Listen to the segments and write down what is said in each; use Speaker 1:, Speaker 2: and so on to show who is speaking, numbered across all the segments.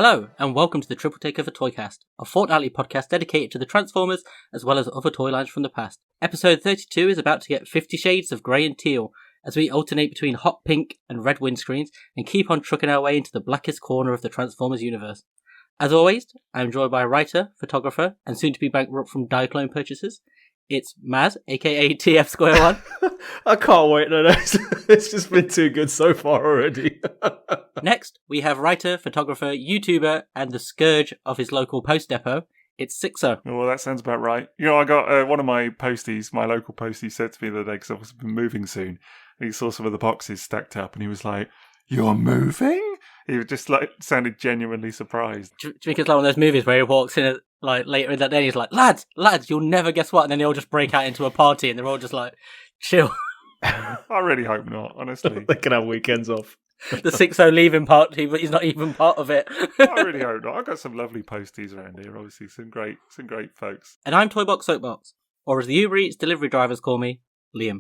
Speaker 1: Hello, and welcome to the Triple Takeover Toycast, a fortnightly podcast dedicated to the Transformers as well as other toy lines from the past. Episode 32 is about to get 50 shades of grey and teal as we alternate between hot pink and red windscreens and keep on trucking our way into the blackest corner of the Transformers universe. As always, I'm joined by writer, photographer, and soon to be bankrupt from Diaclone purchases. It's M.A.S.K, aka TFsquareone.
Speaker 2: I can't wait. No, it's just been too good so far already.
Speaker 1: Next, we have writer, photographer, YouTuber, and the scourge of his local post depot. It's Sixo.
Speaker 3: Well, that sounds about right. You know, I got one of my posties, my local postie, said to me the other day, because I've been moving soon, and he saw some of the boxes stacked up, and he was like, "You're moving?" He was just like, sounded genuinely surprised.
Speaker 1: Do you think it's like one of those movies where he walks in like later in that day and he's like, lads, you'll never guess what, and then they all just break out into a party and they're all just like, chill.
Speaker 3: I really hope not, honestly.
Speaker 2: They can have weekends off.
Speaker 1: The Sixo leaving party, but he's not even part of it.
Speaker 3: I really hope not. I've got some lovely posties around here, obviously, some great folks.
Speaker 1: And I'm Toybox Soapbox, or as the Uber Eats delivery drivers call me, Liam.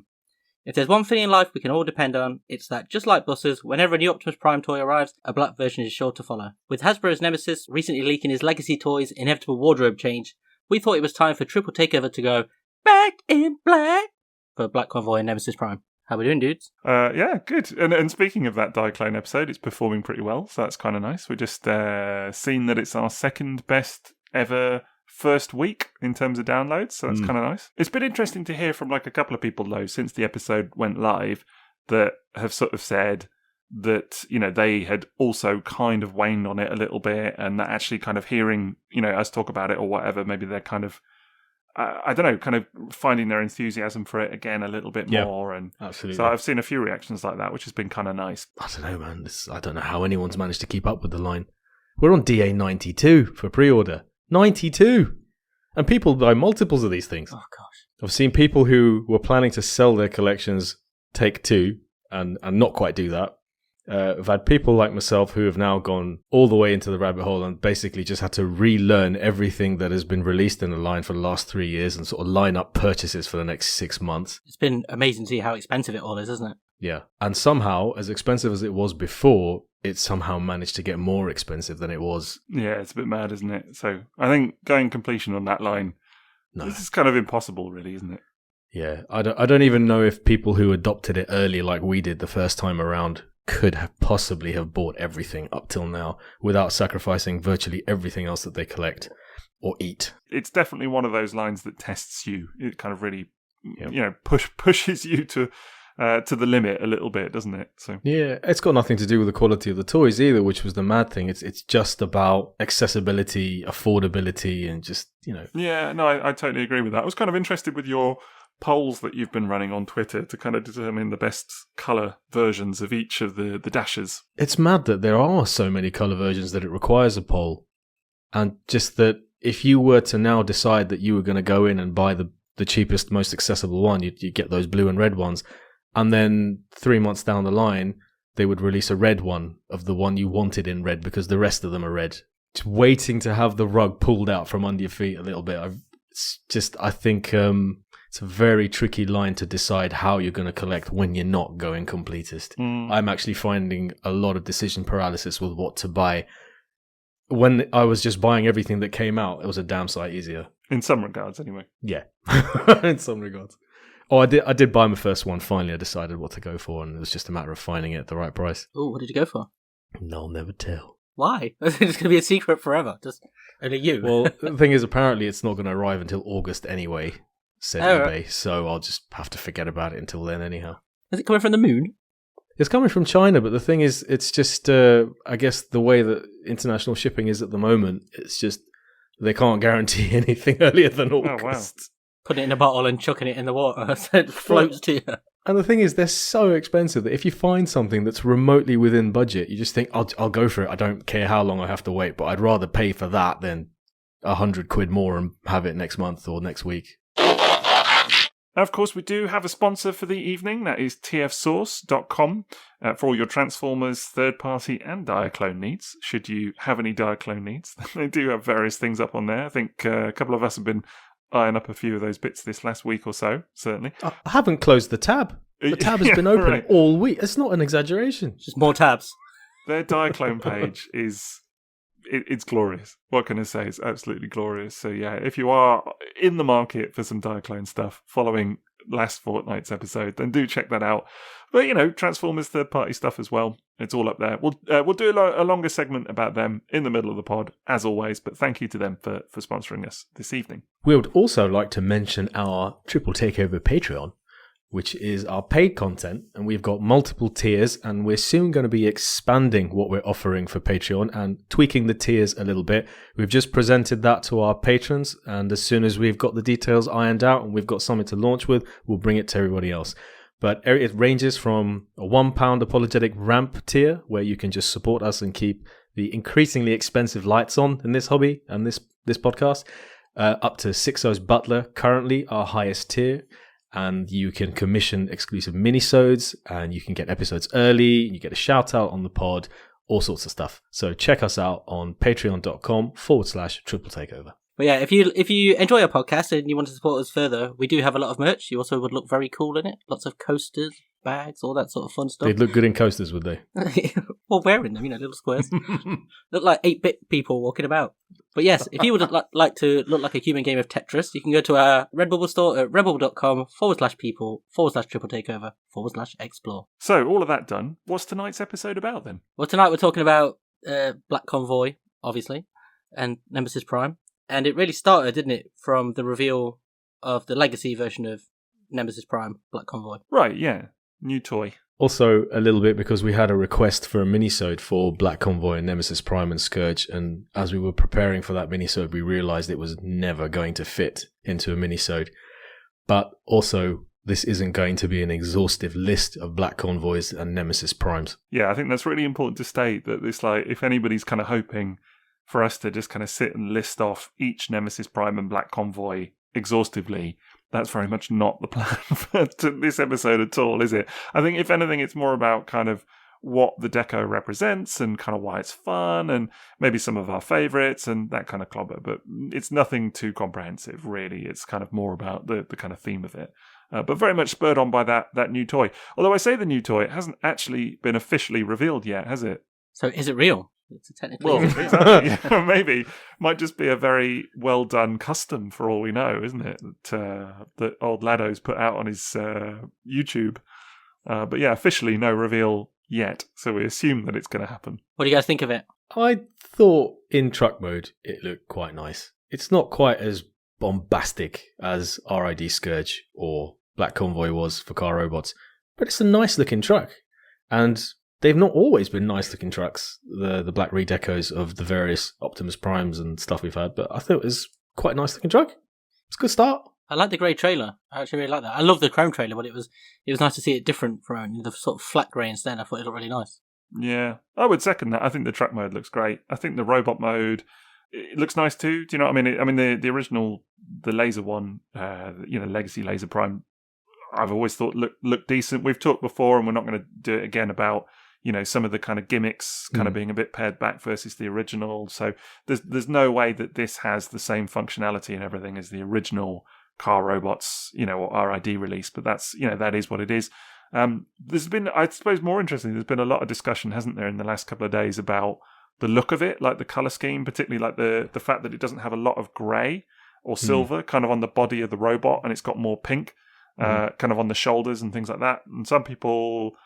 Speaker 1: If there's one thing in life we can all depend on, it's that just like buses, whenever a new Optimus Prime toy arrives, a black version is sure to follow. With Hasbro's Nemesis recently leaking his Legacy toys' inevitable wardrobe change, we thought it was time for Triple Takeover to go back in black for Black Convoy and Nemesis Prime. How we doing, dudes?
Speaker 3: Yeah, good. And speaking of that Diaclone episode, it's performing pretty well, so that's kind of nice. We just seen that it's our second best ever first week in terms of downloads, so that's kind of nice. It's been interesting to hear from like a couple of people though since the episode went live that have sort of said that, you know, they had also kind of waned on it a little bit, and that actually kind of hearing, you know, us talk about it or whatever, maybe they're kind of I don't know, kind of finding their enthusiasm for it again a little bit more. And
Speaker 2: absolutely.
Speaker 3: So I've seen a few reactions like that, which has been kind of nice.
Speaker 2: I don't know, man. I don't know how anyone's managed to keep up with the line. We're on DA 92 for pre-order. 92! And people buy multiples of these things.
Speaker 1: Oh, gosh.
Speaker 2: I've seen people who were planning to sell their collections take two and not quite do that. I've had people like myself who have now gone all the way into the rabbit hole and basically just had to relearn everything that has been released in the line for the last 3 years and sort of line up purchases for the next 6 months.
Speaker 1: It's been amazing to see how expensive it all is, isn't it?
Speaker 2: Yeah. And somehow, as expensive as it was before, it somehow managed to get more expensive than it was.
Speaker 3: Yeah, it's a bit mad, isn't it? So I think going completion on that line, this is kind of impossible, really, isn't it?
Speaker 2: Yeah. I don't even know if people who adopted it early like we did the first time around could have possibly have bought everything up till now without sacrificing virtually everything else that they collect or eat.
Speaker 3: It's definitely one of those lines that tests you. It kind of really, you know, pushes you to the limit a little bit, doesn't it? So
Speaker 2: yeah, it's got nothing to do with the quality of the toys either, which was the mad thing. It's just about accessibility, affordability, and just, you know.
Speaker 3: Yeah, no, I totally agree with that. I was kind of interested with your polls that you've been running on Twitter to kind of determine the best colour versions of each of the dashes.
Speaker 2: It's mad that there are so many colour versions that it requires a poll. And just that if you were to now decide that you were going to go in and buy the cheapest, most accessible one, you'd get those blue and red ones. And then 3 months down the line, they would release a red one of the one you wanted in red because the rest of them are red. Just waiting to have the rug pulled out from under your feet a little bit. I think it's a very tricky line to decide how you're going to collect when you're not going completist. I'm actually finding a lot of decision paralysis with what to buy. When I was just buying everything that came out, it was a damn sight easier.
Speaker 3: In some regards, anyway.
Speaker 2: Yeah, in some regards. Oh, I did buy my first one. Finally, I decided what to go for, and it was just a matter of finding it at the right price.
Speaker 1: Oh, what did you go for?
Speaker 2: I'll never tell.
Speaker 1: Why? It's going to be a secret forever. Just only you.
Speaker 2: Well, the thing is, apparently it's not going to arrive until August anyway, said eBay, right. So I'll just have to forget about it until then anyhow.
Speaker 1: Is it coming from the moon?
Speaker 2: It's coming from China, but the thing is, it's just, I guess, the way that international shipping is at the moment, it's just, they can't guarantee anything earlier than August.
Speaker 3: Oh, wow.
Speaker 1: Putting it in a bottle and chucking it in the water so it floats to you.
Speaker 2: And the thing is, they're so expensive that if you find something that's remotely within budget, you just think, I'll go for it. I don't care how long I have to wait, but I'd rather pay for that than £100 more and have it next month or next week.
Speaker 3: Now, of course, we do have a sponsor for the evening. That is tfsource.com for all your Transformers, third-party and Diaclone needs. Should you have any Diaclone needs, they do have various things up on there. I think a couple of us have been eyeing up a few of those bits this last week or so, certainly.
Speaker 2: I haven't closed the tab. The tab has been open all week. It's not an exaggeration.
Speaker 1: Just more tabs.
Speaker 3: Their Diaclone page is it's glorious. What can I say? It's absolutely glorious. So yeah, if you are in the market for some Diaclone stuff following last fortnight's episode, then do check that out. But Transformers third-party stuff as well. It's all up there. We'll do a longer segment about them in the middle of the pod, as always. But thank you to them for sponsoring us this evening.
Speaker 2: We would also like to mention our Triple Takeover Patreon, which is our paid content, and we've got multiple tiers, and we're soon going to be expanding what we're offering for Patreon and tweaking the tiers a little bit. We've just presented that to our patrons, and as soon as we've got the details ironed out and we've got something to launch with, we'll bring it to everybody else. But it ranges from a £1 apologetic ramp tier, where you can just support us and keep the increasingly expensive lights on in this hobby and this podcast, up to Sixo's Butler, currently our highest tier. And you can commission exclusive minisodes, and you can get episodes early, and you get a shout out on the pod, all sorts of stuff. So check us out on patreon.com/triple takeover.
Speaker 1: But yeah, if you enjoy our podcast and you want to support us further, we do have a lot of merch. You also would look very cool in it. Lots of coasters, bags, all that sort of fun stuff.
Speaker 2: They'd look good in coasters, would they?
Speaker 1: Well, wearing them, little squares. Look like 8-bit people walking about. But yes, if you would like to look like a human game of Tetris, you can go to our Redbubble store at redbubble.com/people/triple takeover/explore.
Speaker 3: So, all of that done, what's tonight's episode about then?
Speaker 1: Well, tonight we're talking about Black Convoy, obviously, and Nemesis Prime. And it really started, didn't it, from the reveal of the Legacy version of Nemesis Prime, Black Convoy.
Speaker 3: Right, yeah. New toy.
Speaker 2: Also, a little bit because we had a request for a minisode for Black Convoy and Nemesis Prime and Scourge, and as we were preparing for that minisode, we realised it was never going to fit into a minisode. But also, this isn't going to be an exhaustive list of Black Convoys and Nemesis Primes.
Speaker 3: Yeah, I think that's really important to state, that this, if anybody's kind of hoping for us to just kind of sit and list off each Nemesis Prime and Black Convoy exhaustively, that's very much not the plan for this episode at all, is it? I think, if anything, it's more about kind of what the deco represents and kind of why it's fun, and maybe some of our favourites and that kind of clobber. But it's nothing too comprehensive, really. It's kind of more about the kind of theme of it. But very much spurred on by that new toy. Although I say the new toy, it hasn't actually been officially revealed yet, has it?
Speaker 1: So is it real? It's technically
Speaker 3: exactly. Yeah, maybe. Might just be a very well done custom for all we know, isn't it? That old Lado's put out on his YouTube. But yeah, officially no reveal yet. So we assume that it's going to happen.
Speaker 1: What do you guys think of it?
Speaker 2: I thought in truck mode it looked quite nice. It's not quite as bombastic as RID Scourge or Black Convoy was for car robots, but it's a nice looking truck. And they've not always been nice looking trucks, the black redecos of the various Optimus Primes and stuff we've had, but I thought it was quite a nice looking truck. It's a good start.
Speaker 1: I like the grey trailer. I actually really like that. I love the chrome trailer, but it was nice to see it different from the sort of flat grey instead. I thought it looked really nice.
Speaker 3: Yeah, I would second that. I think the truck mode looks great. I think the robot mode, it looks nice too. Do you know what I mean? I mean, the original, the laser one, Legacy Laser Prime, I've always thought looked decent. We've talked before, and we're not going to do it again, about some of the kind of gimmicks kind of being a bit pared back versus the original. So there's no way that this has the same functionality and everything as the original car robots, or RID release. But that's, that is what it is. There's been, I suppose, more interesting, there's been a lot of discussion, hasn't there, in the last couple of days about the look of it, like the color scheme, particularly like the fact that it doesn't have a lot of grey or silver kind of on the body of the robot, and it's got more pink kind of on the shoulders and things like that. And some people,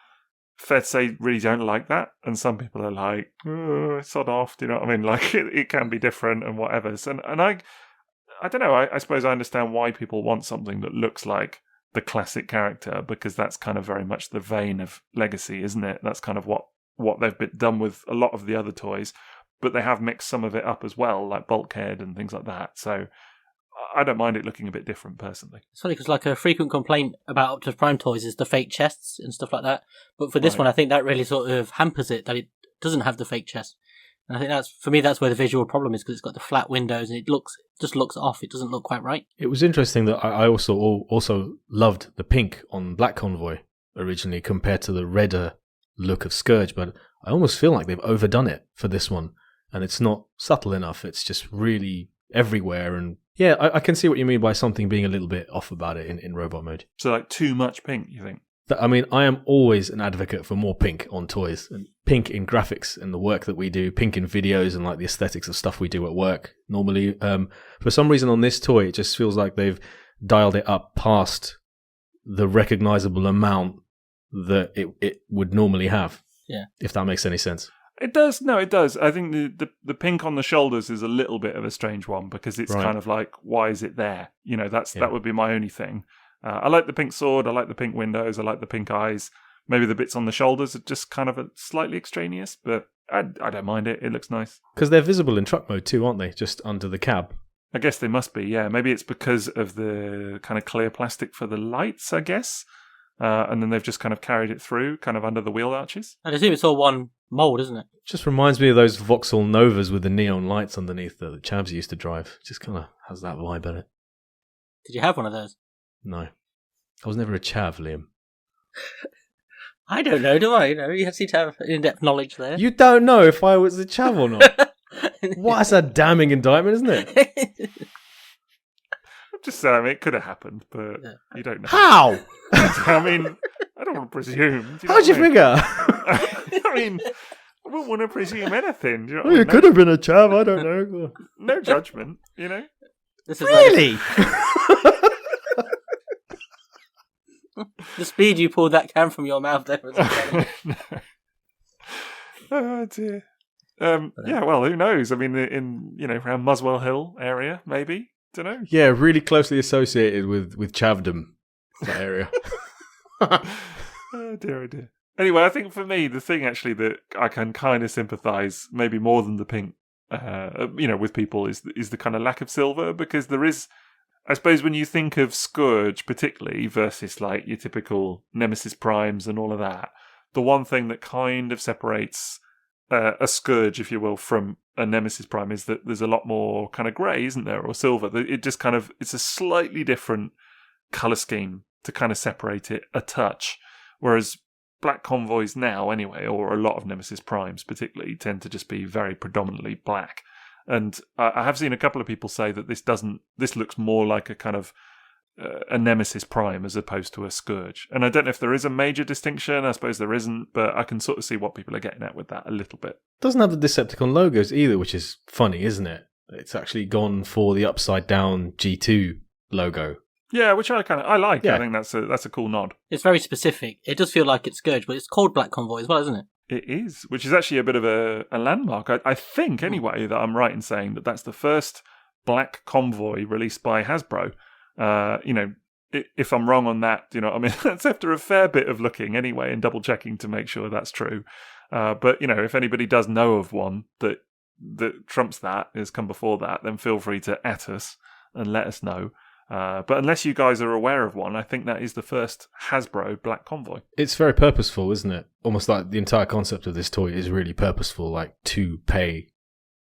Speaker 3: fair to say, really don't like that, and some people are like, sod off, do you know what I mean? Like, it can be different and whatever. And I don't know, I suppose I understand why people want something that looks like the classic character, because that's kind of very much the vein of Legacy, isn't it? That's kind of what they've been done with a lot of the other toys, but they have mixed some of it up as well, like Bulkhead and things like that. So I don't mind it looking a bit different, personally.
Speaker 1: It's funny, because like a frequent complaint about Optimus Prime toys is the fake chests and stuff like that. But for this one, I think that really sort of hampers it, that it doesn't have the fake chest. And I think that's where the visual problem is, because it's got the flat windows and it just looks off. It doesn't look quite right. It
Speaker 2: was interesting that I also loved the pink on Black Convoy originally compared to the redder look of Scourge, but I almost feel like they've overdone it for this one, and it's not subtle enough. It's just really everywhere, and yeah, I can see what you mean by something being a little bit off about it in robot mode.
Speaker 3: So like too much pink, you think?
Speaker 2: I mean, I am always an advocate for more pink on toys, and pink in graphics and the work that we do, pink in videos and like the aesthetics of stuff we do at work. Normally, for some reason on this toy, it just feels like they've dialed it up past the recognizable amount that it would normally have.
Speaker 1: Yeah.
Speaker 2: If that makes any sense.
Speaker 3: It does. No, it does. I think the pink on the shoulders is a little bit of a strange one because it's kind of like, why is it there? You know, that would be my only thing. I like the pink sword. I like the pink windows. I like the pink eyes. Maybe the bits on the shoulders are just kind of slightly extraneous, but I don't mind it. It looks nice.
Speaker 2: Because they're visible in truck mode too, aren't they? Just under the cab.
Speaker 3: I guess they must be, yeah. Maybe it's because of the kind of clear plastic for the lights, I guess. And then they've just kind of carried it through, kind of under the wheel arches.
Speaker 1: I assume it's all one mould, isn't it?
Speaker 2: Just reminds me of those Vauxhall Novas with the neon lights underneath that the Chavs used to drive. Just kind of has that vibe in it.
Speaker 1: Did you have one of those?
Speaker 2: No. I was never a Chav, Liam.
Speaker 1: I don't know, do I? You seem to have in-depth knowledge there.
Speaker 2: You don't know if I was a Chav or not. What? That's a damning indictment, isn't it?
Speaker 3: I'm just saying, it could have happened, but you don't know.
Speaker 2: How?
Speaker 3: I mean, I don't want to presume.
Speaker 2: How'd you figure?
Speaker 3: I mean, I wouldn't want to presume anything. Do you know what I
Speaker 2: You
Speaker 3: mean?
Speaker 2: could have been a Chav, I don't know.
Speaker 3: No judgment, you know?
Speaker 1: This is
Speaker 2: Really?
Speaker 1: The speed you pulled that can from your mouth there was
Speaker 3: No. Oh dear. Yeah, well, who knows? I mean, in around Muswell Hill area, maybe. Don't know.
Speaker 2: Yeah, really closely associated with Chavdom, that area.
Speaker 3: Oh dear, oh dear. Anyway, I think for me, the thing actually that I can kind of sympathise, maybe more than the pink, with people is the kind of lack of silver, because there is, I suppose, when you think of Scourge particularly versus like your typical Nemesis Primes and all of that, the one thing that kind of separates a Scourge, if you will, from a Nemesis Prime is that there's a lot more kind of grey, isn't there, or silver. It just kind of, it's a slightly different colour scheme to kind of separate it a touch, whereas Black Convoys now, anyway, or a lot of Nemesis Primes particularly, tend to just be very predominantly black. And I have seen a couple of people say that this looks more like a kind of a Nemesis Prime as opposed to a Scourge. And I don't know if there is a major distinction. I suppose there isn't, but I can sort of see what people are getting at with that a little bit.
Speaker 2: Doesn't have the Decepticon logos either, which is funny, isn't it? It's actually gone for the upside down G2 logo.
Speaker 3: Yeah, which I like.
Speaker 2: Yeah.
Speaker 3: I think that's a cool nod.
Speaker 1: It's very specific. It does feel like it's Scourge, but it's called Black Convoy as well, isn't it?
Speaker 3: It is, which is actually a bit of a landmark. I think, anyway, that I'm right in saying that that's the first Black Convoy released by Hasbro. If I'm wrong on that, you know, I mean, that's after a fair bit of looking anyway and double checking to make sure that's true. But, you know, if anybody does know of one that trumps that, has come before that, then feel free to at us and let us know. But unless you guys are aware of one, I think that is the first Hasbro Black Convoy.
Speaker 2: It's very purposeful, isn't it? Almost like the entire concept of this toy is really purposeful, like to pay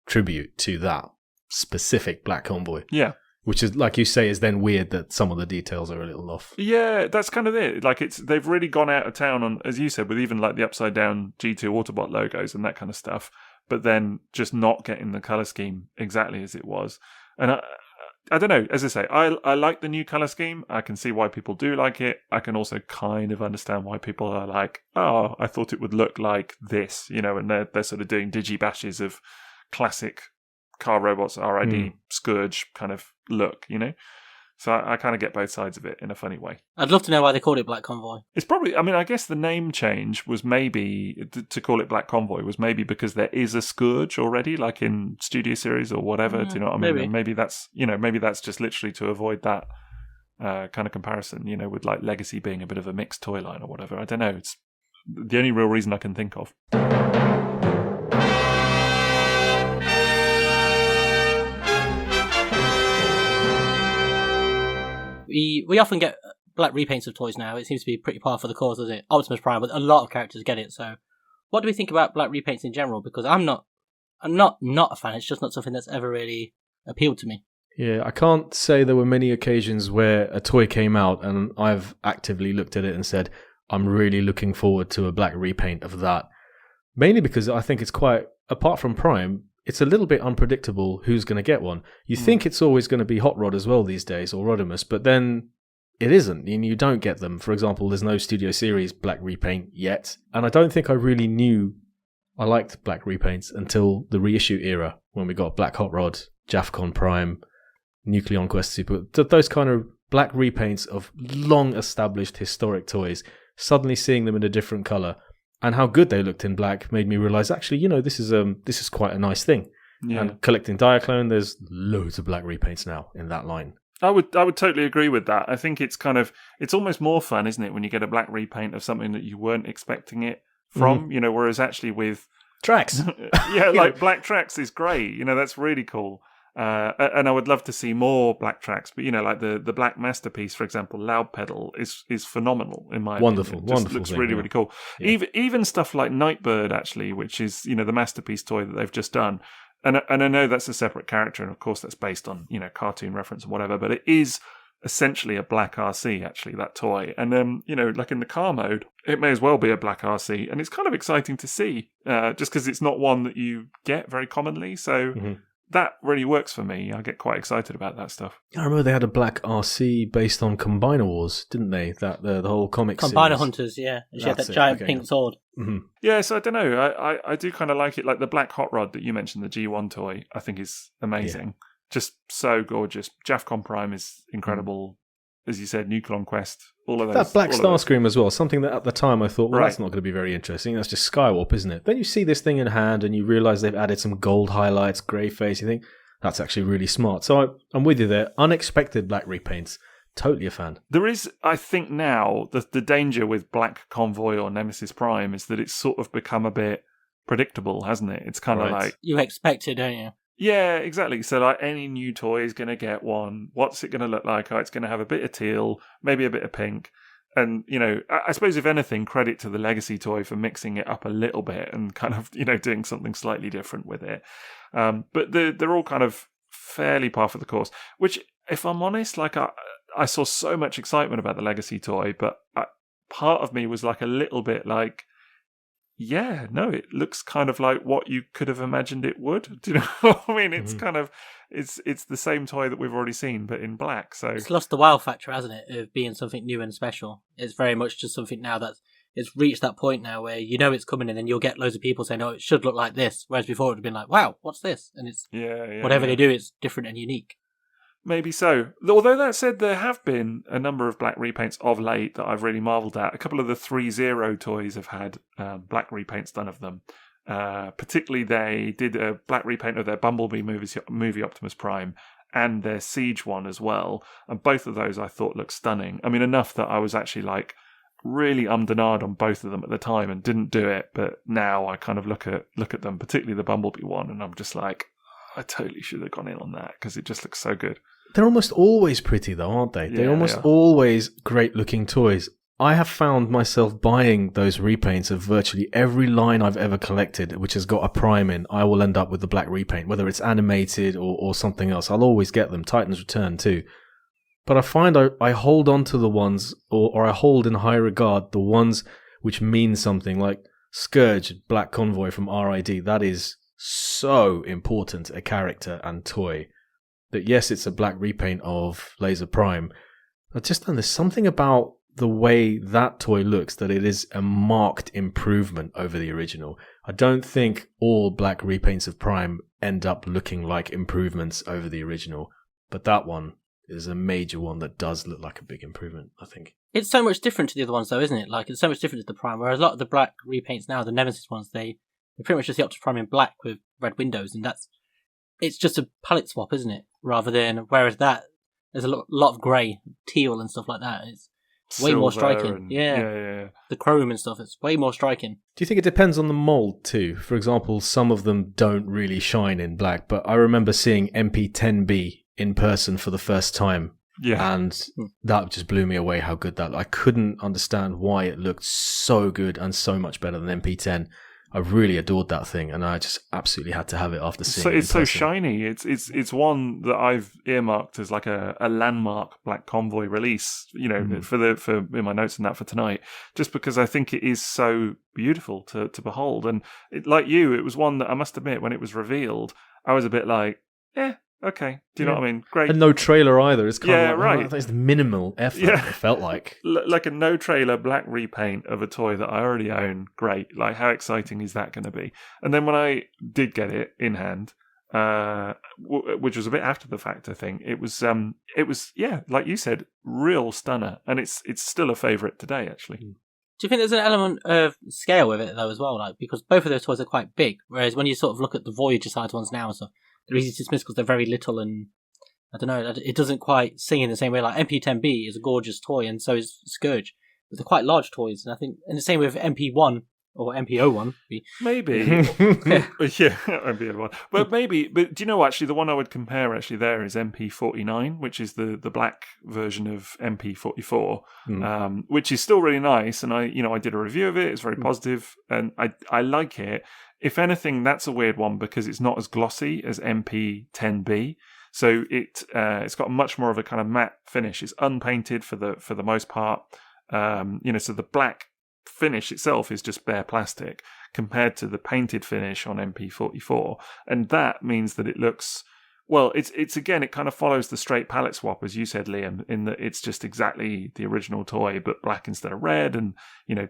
Speaker 2: tribute to that specific Black Convoy.
Speaker 3: Yeah.
Speaker 2: Which is, like you say, is then weird that some of the details are a little off.
Speaker 3: Yeah, that's kind of it. Like they've really gone out of town on, as you said, with even like the upside down G2 Autobot logos and that kind of stuff, but then just not getting the colour scheme exactly as it was. And I don't know, as I say, I like the new colour scheme. I can see why people do like it. I can also kind of understand why people are like, oh, I thought it would look like this, you know, and they're sort of doing digi-bashes of classic car robots, RID, Scourge kind of look, you know? So I kind of get both sides of it in a funny way.
Speaker 1: I'd love to know why they called it Black Convoy.
Speaker 3: It's probably, I mean, I guess the name change was maybe, to call it Black Convoy, was maybe because there is a Scourge already, like in Studio Series or whatever, do you know what I mean?
Speaker 1: Maybe.
Speaker 3: And maybe that's just literally to avoid that kind of comparison, you know, with like Legacy being a bit of a mixed toy line or whatever. I don't know. It's the only real reason I can think of.
Speaker 1: We often get black repaints of toys now. It seems to be pretty par for the cause, doesn't it? Optimus Prime, but a lot of characters get it. So, what do we think about black repaints in general? Because I'm not a fan. It's just not something that's ever really appealed to me.
Speaker 2: Yeah, I can't say there were many occasions where a toy came out and I've actively looked at it and said, I'm really looking forward to a black repaint of that. Mainly because I think it's quite, apart from Prime, it's a little bit unpredictable who's going to get one. You think it's always going to be Hot Rod as well these days, or Rodimus, but then it isn't. You don't get them. For example, there's no Studio Series black repaint yet. And I don't think I really knew I liked black repaints until the reissue era, when we got Black Hot Rod, Jafcon Prime, Nucleon Quest Super. Those kind of black repaints of long-established historic toys, suddenly seeing them in a different colour, and how good they looked in black made me realise, actually, this is quite a nice thing. Yeah. And collecting Diaclone, there's loads of black repaints now in that line.
Speaker 3: I would totally agree with that. I think it's almost more fun, isn't it, when you get a black repaint of something that you weren't expecting it from, whereas actually with
Speaker 2: tracks.
Speaker 3: Like black tracks is great. That's really cool. And I would love to see more black tracks, but like the Black Masterpiece, for example, Loud Pedal is phenomenal in my opinion. It just looks thing, really cool. Yeah. Even stuff like Nightbird, actually, which is the Masterpiece toy that they've just done. And I know that's a separate character, and of course that's based on cartoon reference and whatever, but it is essentially a black RC, actually, that toy. And like in the car mode, it may as well be a black RC, and it's kind of exciting to see, just because it's not one that you get very commonly. So that really works for me. I get quite excited about that stuff.
Speaker 2: I remember they had a black RC based on Combiner Wars, didn't they? That the whole comic
Speaker 1: Combiner
Speaker 2: series.
Speaker 1: Hunters, yeah. She had that giant pink sword.
Speaker 2: Mm-hmm.
Speaker 3: Yeah, so I don't know. I do kind of like it. Like the Black Hot Rod that you mentioned, the G1 toy, I think is amazing. Yeah. Just so gorgeous. Jafcon Prime is incredible. As you said, Nucleon Quest, all of those.
Speaker 2: That Black Starscream as well, something that at the time I thought, that's not going to be very interesting. That's just Skywarp, isn't it? Then you see this thing in hand and you realise they've added some gold highlights, grey face. You think, that's actually really smart. So I'm with you there. Unexpected black repaints. Totally a fan.
Speaker 3: There is, I think now, the danger with Black Convoy or Nemesis Prime is that it's sort of become a bit predictable, hasn't it? It's kind of like...
Speaker 1: You expect it, don't you?
Speaker 3: Yeah, exactly. So like any new toy is going to get one. What's it going to look like? Oh, it's going to have a bit of teal, maybe a bit of pink. And, I suppose if anything, credit to the Legacy toy for mixing it up a little bit and kind of, doing something slightly different with it. But they're all kind of fairly par for the course, which, if I'm honest, like I saw so much excitement about the Legacy toy, but part of me was like a little bit like, yeah, no, it looks kind of like what you could have imagined it would. Do you know what I mean? It's kind of, it's the same toy that we've already seen, but in black. So
Speaker 1: it's lost the wow factor, hasn't it, of being something new and special. It's very much just something now that's it's reached that point now where it's coming and then you'll get loads of people saying, oh, it should look like this. Whereas before it would have been like, wow, what's this? And it's whatever they do, it's different and unique.
Speaker 3: Maybe so. Although that said, there have been a number of black repaints of late that I've really marvelled at. A couple of the 3-0 toys have had black repaints done of them. Particularly, they did a black repaint of their Bumblebee movie Optimus Prime and their Siege one as well. And both of those I thought looked stunning. I mean, enough that I was actually like really umdenard on both of them at the time and didn't do it. But now I kind of look at them, particularly the Bumblebee one, and I'm just like, I totally should have gone in on that because it just looks so good.
Speaker 2: They're almost always pretty, though, aren't they? They're almost always great-looking toys. I have found myself buying those repaints of virtually every line I've ever collected, which has got a Prime in. I will end up with the black repaint, whether it's animated or something else. I'll always get them. Titan's Return, too. But I find I hold on to the ones, or I hold in high regard the ones which mean something, like Scourge, Black Convoy from RID. That is so important, a character and toy. That yes, it's a black repaint of Laser Prime. But just there's something about the way that toy looks that it is a marked improvement over the original. I don't think all black repaints of Prime end up looking like improvements over the original, but that one is a major one that does look like a big improvement, I think.
Speaker 1: It's so much different to the other ones, though, isn't it? Like, it's so much different to the Prime, whereas a lot of the black repaints now, the Nemesis ones, they're pretty much just the Optimus Prime in black with red windows, and it's just a palette swap, isn't it? Rather than, whereas there's a lot of grey, teal and stuff like that. It's way more striking. Yeah. The chrome and stuff, it's way more striking.
Speaker 2: Do you think it depends on the mould too? For example, some of them don't really shine in black, but I remember seeing MP10B in person for the first time. Yeah. And that just blew me away how good that looked. I couldn't understand why it looked so good and so much better than MP10. I really adored that thing, and I just absolutely had to have it after seeing it.
Speaker 3: It's so shiny. It's one that I've earmarked as like a landmark Black Convoy release. For in my notes and that for tonight, just because I think it is so beautiful to behold. And like you, it was one that I must admit when it was revealed, I was a bit like, Okay. Do you know what I mean? Great.
Speaker 2: And no trailer either. It's kind of like,
Speaker 3: right.
Speaker 2: It's minimal effort, it felt like.
Speaker 3: Like a no-trailer black repaint of a toy that I already own. Great. Like, how exciting is that going to be? And then when I did get it in hand, which was a bit after the fact, I think, it was, like you said, real stunner. And it's still a favourite today, actually.
Speaker 1: Do you think there's an element of scale with it, though, as well? Like, because both of those toys are quite big, whereas when you sort of look at the Voyager-sized ones now and stuff, they're easy to dismiss because they're very little, and I don't know, it doesn't quite sing in the same way. Like, MP10B is a gorgeous toy, and so is Scourge, but they're quite large toys, and I think, and the same with MP1, or MP01.
Speaker 3: Maybe. MP01. But maybe, but do you know, actually, the one I would compare actually there is MP49, which is the black version of MP44, which is still really nice. And I did a review of it. It's very positive, and I like it. If anything, that's a weird one because it's not as glossy as MP10B. So it's got much more of a kind of matte finish. It's unpainted for the most part. So the black finish itself is just bare plastic compared to the painted finish on MP44, and that means that it looks, well, it's again, it kind of follows the straight palette swap, as you said, Liam, in that it's just exactly the original toy but black instead of red, and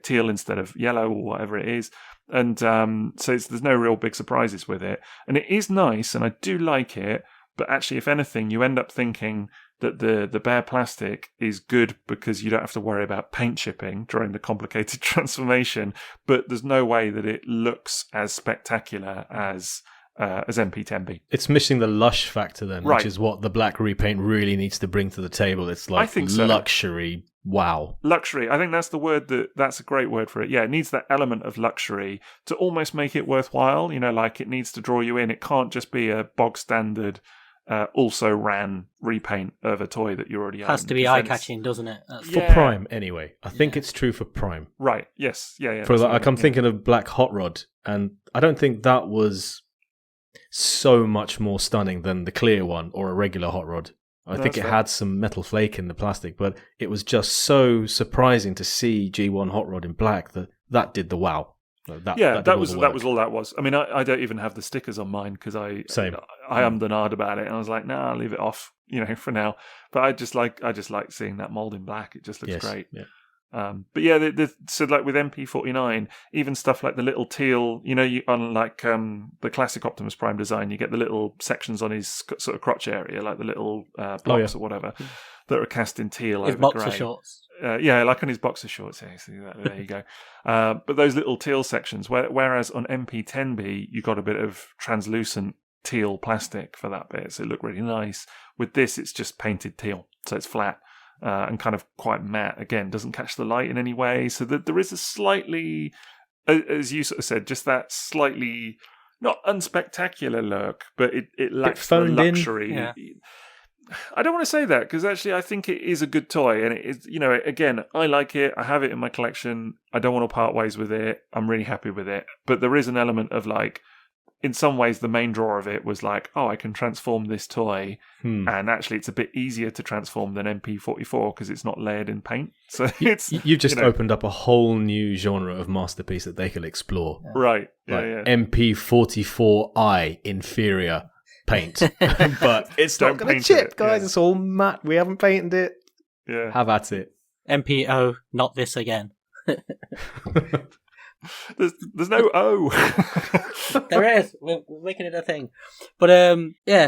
Speaker 3: teal instead of yellow or whatever it is. And so there's no real big surprises with it, and it is nice and I do like it. But actually, if anything, you end up thinking that the bare plastic is good because you don't have to worry about paint chipping during the complicated transformation. But there's no way that it looks as spectacular as MP10B.
Speaker 2: It's missing the lush factor then,
Speaker 3: right,
Speaker 2: which is what the black repaint really needs to bring to the table. It's like, I think so. Luxury. Wow.
Speaker 3: Luxury. I think that's the word that's a great word for it. Yeah, it needs that element of luxury to almost make it worthwhile. Like it needs to draw you in. It can't just be a bog standard also ran repaint of a toy that you already own.
Speaker 1: Has to be eye-catching, doesn't it?
Speaker 2: For Prime, anyway. I think it's true for Prime.
Speaker 3: Right, yes. Yeah.
Speaker 2: For I'm thinking of Black Hot Rod, and I don't think that was so much more stunning than the clear one or a regular Hot Rod. I think it had some metal flake in the plastic, but it was just so surprising to see G1 Hot Rod in black that did the wow.
Speaker 3: That was all that was. I mean, I don't even have the stickers on mine because I ummed and ahed about it, and I was like, nah, I'll leave it off, for now. But I just like seeing that mold in black. It just looks great. Yeah. But yeah, so like with MP49, even stuff like the little teal, on like the classic Optimus Prime design, you get the little sections on his sort of crotch area, like the little blocks or whatever, that are cast in teal
Speaker 1: his
Speaker 3: over
Speaker 1: boxer
Speaker 3: grey.
Speaker 1: Shorts.
Speaker 3: Like on his boxer shorts. Yeah, there you go. But those little teal sections, whereas on MP10B, you got a bit of translucent teal plastic for that bit, so it looked really nice. With this, it's just painted teal, so it's flat and kind of quite matte. Again, doesn't catch the light in any way, so that there is a slightly, as you sort of said, just that slightly not unspectacular look, but it lacks the luxury.
Speaker 1: Yeah.
Speaker 3: I don't want to say that because actually I think it is a good toy, and it is, again, I like it. I have it in my collection. I don't want to part ways with it. I'm really happy with it. But there is an element of like, in some ways, the main draw of it was like, oh, I can transform this toy, and actually it's a bit easier to transform than MP44 because it's not layered in paint. So
Speaker 2: you've just opened up a whole new genre of masterpiece that they could explore.
Speaker 3: Yeah. Right.
Speaker 2: MP44i inferior paint, but it's not going to chip, guys. It's all matte. We haven't painted it.
Speaker 3: Yeah,
Speaker 2: have at it.
Speaker 1: MPO, not this again.
Speaker 3: There's no O.
Speaker 1: There is. We're making it a thing. But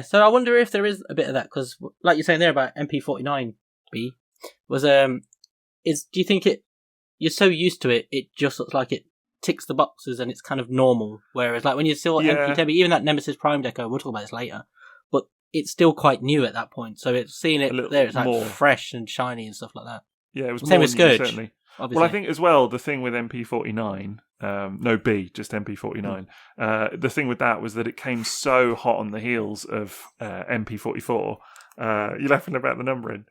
Speaker 1: so I wonder if there is a bit of that because, like you're saying there about MP49B, was do you think you're so used to it, it just looks like it ticks the boxes and it's kind of normal, whereas like when you saw MP10B, even that Nemesis Prime deco, we'll talk about this later, but it's still quite new at that point, so it's seeing it there, it's like more fresh and shiny and stuff like that.
Speaker 3: Yeah, it was
Speaker 1: same
Speaker 3: more
Speaker 1: with Scourge,
Speaker 3: certainly.
Speaker 1: Obviously.
Speaker 3: Well, I think as well the thing with MP49, no B, just MP49. The thing with that was that it came so hot on the heels of MP44. You're laughing about the numbering.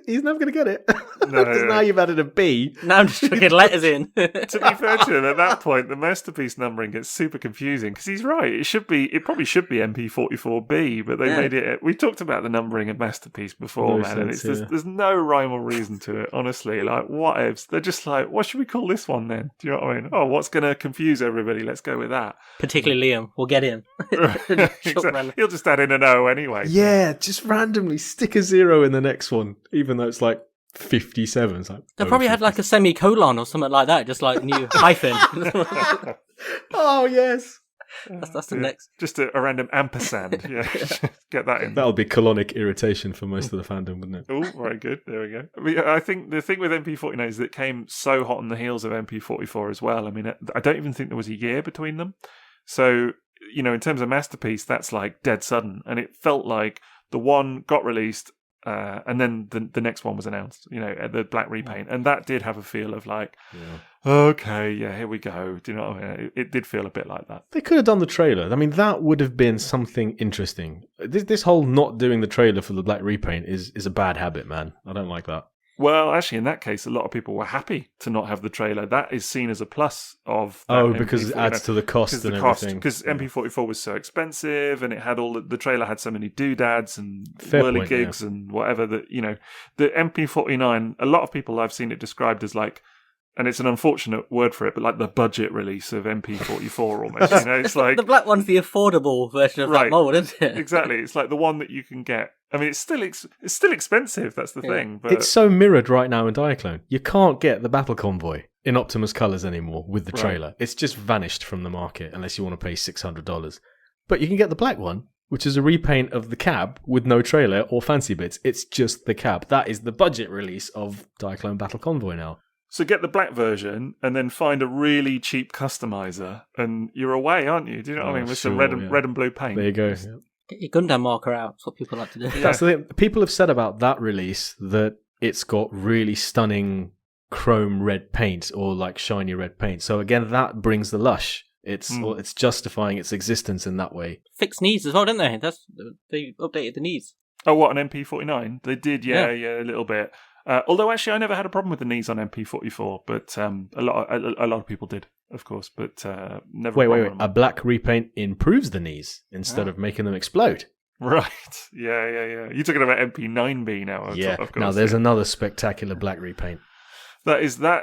Speaker 2: He's never going to get it.
Speaker 3: No,
Speaker 2: Because now you've added a B.
Speaker 1: Now I'm just chucking letters in.
Speaker 3: To be fair to him, at that point, the masterpiece numbering gets super confusing because he's right. It probably should be MP44B, but they made it. We talked about the numbering of masterpiece before, man, and there's no rhyme or reason to it. Honestly, like what ifs? They're just like, what should we call this one then? Do you know what I mean? Oh, what's going to confuse everybody? Let's go with that.
Speaker 1: Particularly Liam. We'll get him.
Speaker 3: Exactly. He'll just add in an O anyway.
Speaker 2: Yeah, just randomly stick a 0 in the next one, even though it's like 57. It's like,
Speaker 1: They probably had like a semicolon or something like that, just like new hyphen.
Speaker 2: oh, yes.
Speaker 1: That's the next.
Speaker 3: Just a random ampersand. Yeah, get that in.
Speaker 2: That'll be colonic irritation for most of the fandom, wouldn't it?
Speaker 3: Oh, very good. There we go. I mean, I think the thing with MP49 is that it came so hot on the heels of MP44 as well. I mean, I don't even think there was a year between them. So, you know, in terms of masterpiece, that's like dead sudden. And it felt like the one got released and then the next one was announced, you know, the black repaint. And that did have a feel of like, okay, yeah, here we go. Do you know what I mean? It did feel a bit like that.
Speaker 2: They could have done the trailer. I mean, that would have been something interesting. This whole not doing the trailer for the black repaint is a bad habit, man. I don't like that.
Speaker 3: Well, actually, in that case, a lot of people were happy to not have the trailer. That is seen as a plus of that
Speaker 2: MP44, because it adds to the cost and everything.
Speaker 3: Because MP44 was so expensive, and it had the trailer had so many doodads and
Speaker 2: Fair
Speaker 3: whirly
Speaker 2: point,
Speaker 3: gigs and whatever that, you know, the MP49. A lot of people I've seen it described as like, and it's an unfortunate word for it, but like the budget release of MP44 almost. You know, it's like
Speaker 1: the black one's the affordable version of that mold, isn't it?
Speaker 3: Exactly. It's like the one that you can get. I mean, it's still expensive. That's the thing. But
Speaker 2: it's so mirrored right now in Diaclone. You can't get the Battle Convoy in Optimus colours anymore with the trailer. Right. It's just vanished from the market unless you want to pay $600. But you can get the black one, which is a repaint of the cab with no trailer or fancy bits. It's just the cab. That is the budget release of Diaclone Battle Convoy now.
Speaker 3: So get the black version and then find a really cheap customizer and you're away, aren't you? Do you know what I mean? With some red and blue paint.
Speaker 2: There you go.
Speaker 1: Get your Gundam marker out. That's what people like to do.
Speaker 2: That's the thing. People have said about that release that it's got really stunning chrome red paint or like shiny red paint. So again, that brings the lush. It's justifying its existence in that way.
Speaker 1: Fixed knees as well, didn't they? They updated the knees.
Speaker 3: Oh, what, on MP49? They did, yeah, a little bit. Although actually, I never had a problem with the knees on MP44, but a lot of people did, of course. But never.
Speaker 2: Wait! A black repaint improves the knees instead of making them explode.
Speaker 3: Right? Yeah. You're talking about MP9B now. Of course.
Speaker 2: Now there's another spectacular black repaint.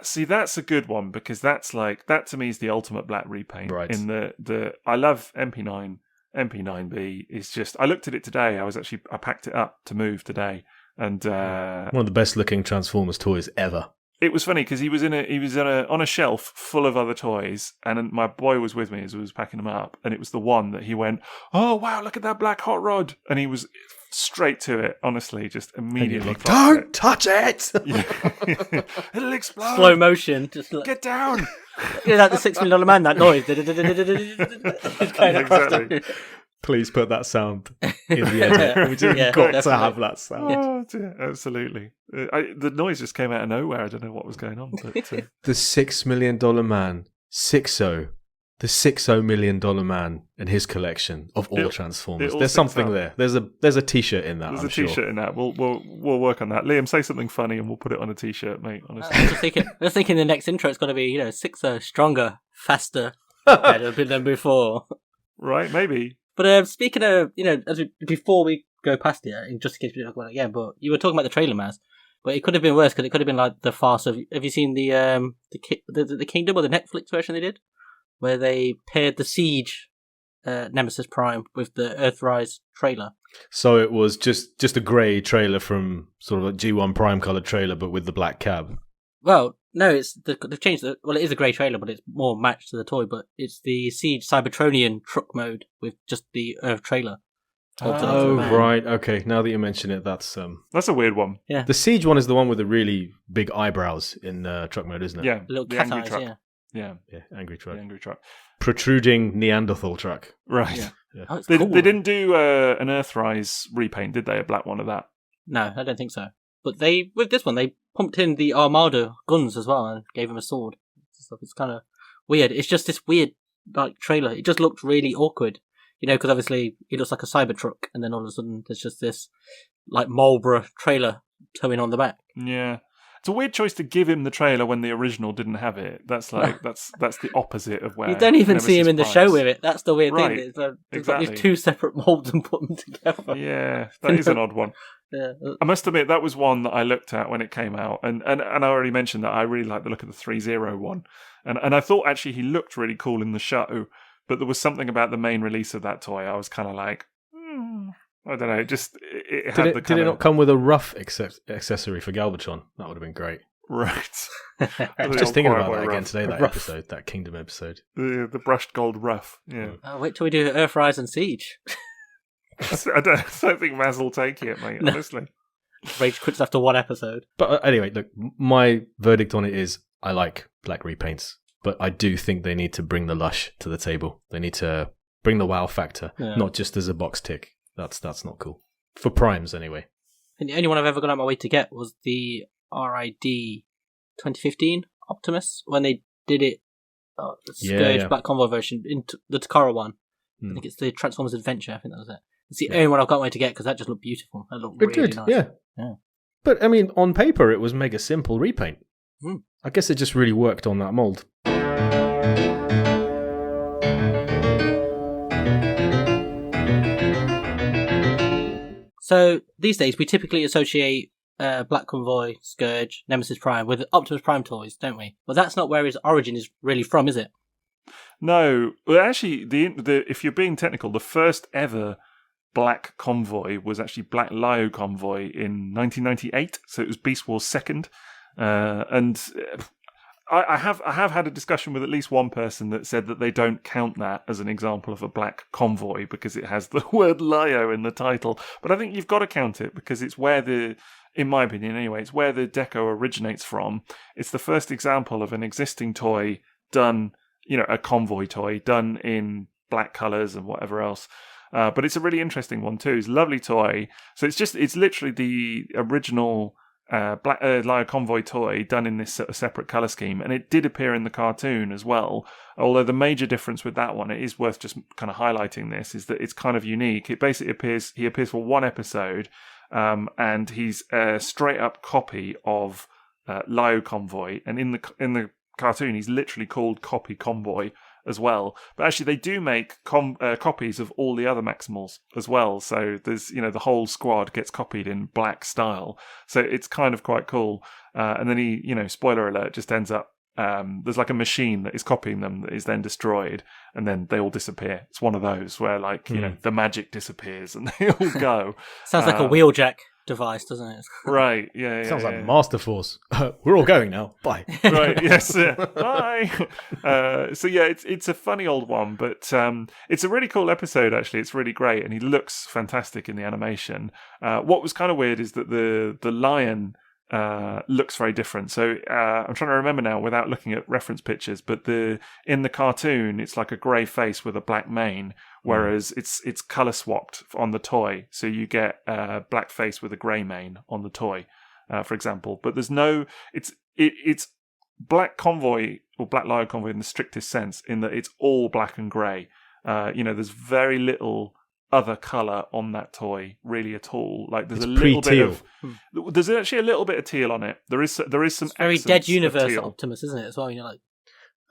Speaker 3: See, that's a good one because that's like that to me is the ultimate black repaint.
Speaker 2: Right.
Speaker 3: In the I love MP9. MP9B is just. I looked at it today. I packed it up to move today. And
Speaker 2: one of the best looking Transformers toys ever.
Speaker 3: It was funny because he was on a shelf full of other toys, and my boy was with me as I was packing them up, and it was the one that he went, "Oh wow, look at that black hot rod!" And he was straight to it. Honestly, just immediately.
Speaker 2: Don't touch it!
Speaker 3: It'll explode.
Speaker 1: Slow motion. Just
Speaker 3: get down.
Speaker 1: You know, like the $6 Million Man. That noise.
Speaker 3: Exactly.
Speaker 2: Please put that sound in the edit. We just got to have that sound.
Speaker 3: Oh, dear. Absolutely. The noise just came out of nowhere. I don't know what was going on. But,
Speaker 2: the $6 Million Man, Sixo, the $6 million man and his collection of all Transformers. There's something there. There's a T-shirt in that.
Speaker 3: There's a T-shirt in that. We'll work on that. Liam, say something funny and we'll put it on a T-shirt, mate. Honestly,
Speaker 1: I was thinking the next intro it's got to be Sixo stronger, faster, better than before.
Speaker 3: Right? Maybe.
Speaker 1: But speaking of, before we go past it, just in case we don't talk about it again, but you were talking about the trailer, Maz. But it could have been worse because it could have been like the farce of. Have you seen the Kingdom or the Netflix version they did, where they paired the Siege Nemesis Prime with the Earthrise trailer?
Speaker 2: So it was just a grey trailer from sort of a G1 Prime coloured trailer, but with the black cab.
Speaker 1: Well, no, they've changed it. Well, it is a grey trailer, but it's more matched to the toy. But it's the Siege Cybertronian truck mode with just the Earth trailer.
Speaker 2: Oh, right. Okay. Now that you mention it, that's
Speaker 3: a weird one.
Speaker 1: Yeah.
Speaker 2: The Siege one is the one with the really big eyebrows in truck mode, isn't it?
Speaker 3: Yeah.
Speaker 1: Little
Speaker 3: the
Speaker 1: cat
Speaker 3: angry
Speaker 1: eyes,
Speaker 3: truck.
Speaker 1: Yeah.
Speaker 2: Yeah. Angry truck.
Speaker 3: The angry truck.
Speaker 2: Protruding Neanderthal truck.
Speaker 3: Right.
Speaker 1: Yeah.
Speaker 2: Yeah.
Speaker 1: Oh,
Speaker 3: they
Speaker 1: cool.
Speaker 3: didn't do an Earthrise repaint, did they? A black one of that?
Speaker 1: No, I don't think so. But with this one, they pumped in the Armada guns as well and gave him a sword. It's kind of weird. It's just this weird trailer. It just looked really awkward. Because obviously it looks like a Cybertruck, and then all of a sudden there's just this Marlboro trailer towing on the back.
Speaker 3: Yeah. It's a weird choice to give him the trailer when the original didn't have it. That's like that's the opposite of where
Speaker 1: you don't even see him in the
Speaker 3: Prime's.
Speaker 1: show with it. That's the weird
Speaker 3: Right,
Speaker 1: thing. It's like, they've
Speaker 3: exactly.
Speaker 1: got these two separate molds and put them together.
Speaker 3: Yeah, that is an odd one.
Speaker 1: Yeah.
Speaker 3: I must admit, that was one that I looked at when it came out. And I already mentioned that I really like the look of the 3-0 one. And I thought actually he looked really cool in the show, but there was something about the main release of that toy. I was kind of like, I don't know. Just it had
Speaker 2: Did it not come with a rough accessory for Galvatron? That would have been great.
Speaker 3: Right.
Speaker 2: I was just thinking about that again today, that Kingdom episode.
Speaker 3: The brushed gold rough, yeah.
Speaker 1: Wait till we do Earthrise and Siege.
Speaker 3: I don't think Maz will take it, mate, honestly.
Speaker 1: Rage quits after one episode.
Speaker 2: But anyway, look, my verdict on it is I like black repaints, but I do think they need to bring the lush to the table. They need to bring the wow factor, not just as a box tick. That's not cool. For Primes, anyway.
Speaker 1: And the only one I've ever gone out my way to get was the RID 2015 Optimus, when they did it, the Scourge Black Convoy version, into the Takara one. I think it's the Transformers Adventure, I think that was it. It's the only one I've got my way to get because that just looked beautiful. That looked really nice.
Speaker 2: Yeah. But, I mean, on paper, it was mega simple repaint. I guess it just really worked on that mold.
Speaker 1: So these days we typically associate Black Convoy, Scourge, Nemesis Prime with Optimus Prime toys, don't we? Well, that's not where his origin is really from, is it?
Speaker 3: No. Well, actually, the if you're being technical, the first ever Black Convoy was actually Black Lio Convoy in 1998. So it was Beast War's second, and I have had a discussion with at least one person that said that they don't count that as an example of a black convoy because it has the word Lio in the title. But I think you've got to count it because it's where in my opinion anyway, it's where the deco originates from. It's the first example of an existing toy done, a convoy toy done in black colours and whatever else. But it's a really interesting one too. It's a lovely toy. So it's literally the original Black Lio Convoy toy done in this sort of separate colour scheme, and it did appear in the cartoon as well. Although the major difference with that one, it is worth just kind of highlighting this, is that it's kind of unique. It basically he appears for one episode, and he's a straight up copy of Lio Convoy, and in the cartoon he's literally called Copy Convoy as well. But actually they do make copies of all the other Maximals as well, so there's the whole squad gets copied in black style, so it's kind of quite cool. And then he, spoiler alert, just ends up there's like a machine that is copying them that is then destroyed, and then they all disappear. It's one of those where the magic disappears and they all go.
Speaker 1: Sounds like a wheeljack device, doesn't it?
Speaker 3: Right, yeah.
Speaker 2: Sounds like Master Force. We're all going now. Bye.
Speaker 3: Right, yes, bye. So yeah, it's a funny old one, but it's a really cool episode, actually. It's really great, and he looks fantastic in the animation. What was kind of weird is that the lion looks very different. So I'm trying to remember now without looking at reference pictures, but in the cartoon it's like a grey face with a black mane, whereas it's colour swapped on the toy, so you get black face with a grey mane on the toy, for example. But there's no it's Black Convoy or Black Lio Convoy in the strictest sense, in that it's all black and grey. There's very little other colour on that toy really at all. Like there's there's actually a little bit of teal on it. There is some
Speaker 1: it's very Dead Universe Optimus, isn't it, as well?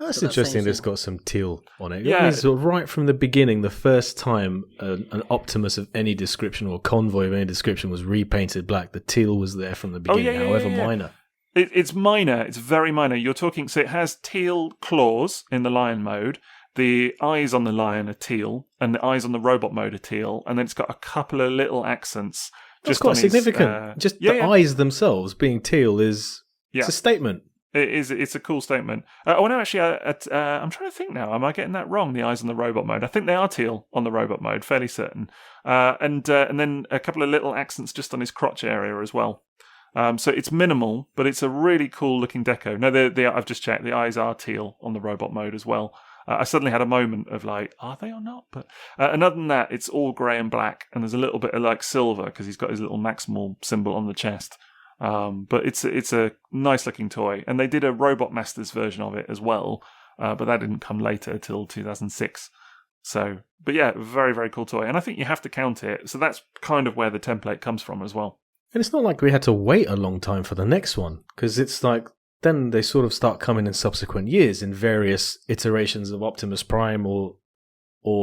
Speaker 2: That's interesting that it's got some teal on it. Yeah. Sort of right from the beginning, the first time an Optimus of any description or convoy of any description was repainted black, the teal was there from the beginning, however minor.
Speaker 3: It's minor. It's very minor. You're talking, so it has teal claws in the lion mode. The eyes on the lion are teal, and the eyes on the robot mode are teal, and then it's got a couple of little accents.
Speaker 2: That's quite significant. The eyes themselves being teal it's a statement.
Speaker 3: It is. It's a cool statement. No, actually, I'm trying to think now. Am I getting that wrong? The eyes on the robot mode. I think they are teal on the robot mode. Fairly certain. And then a couple of little accents just on his crotch area as well. So it's minimal, but it's a really cool looking deco. No, I've just checked. The eyes are teal on the robot mode as well. I suddenly had a moment of like, are they or not? But and other than that, it's all grey and black, and there's a little bit of like silver because he's got his little Maximal symbol on the chest. But it's a nice looking toy, and they did a Robot Masters version of it as well, but that didn't come later till 2006. So, but yeah, very, very cool toy, and I think you have to count it. So that's kind of where the template comes from as well.
Speaker 2: And it's not like we had to wait a long time for the next one, because it's like then they sort of start coming in subsequent years in various iterations of Optimus Prime or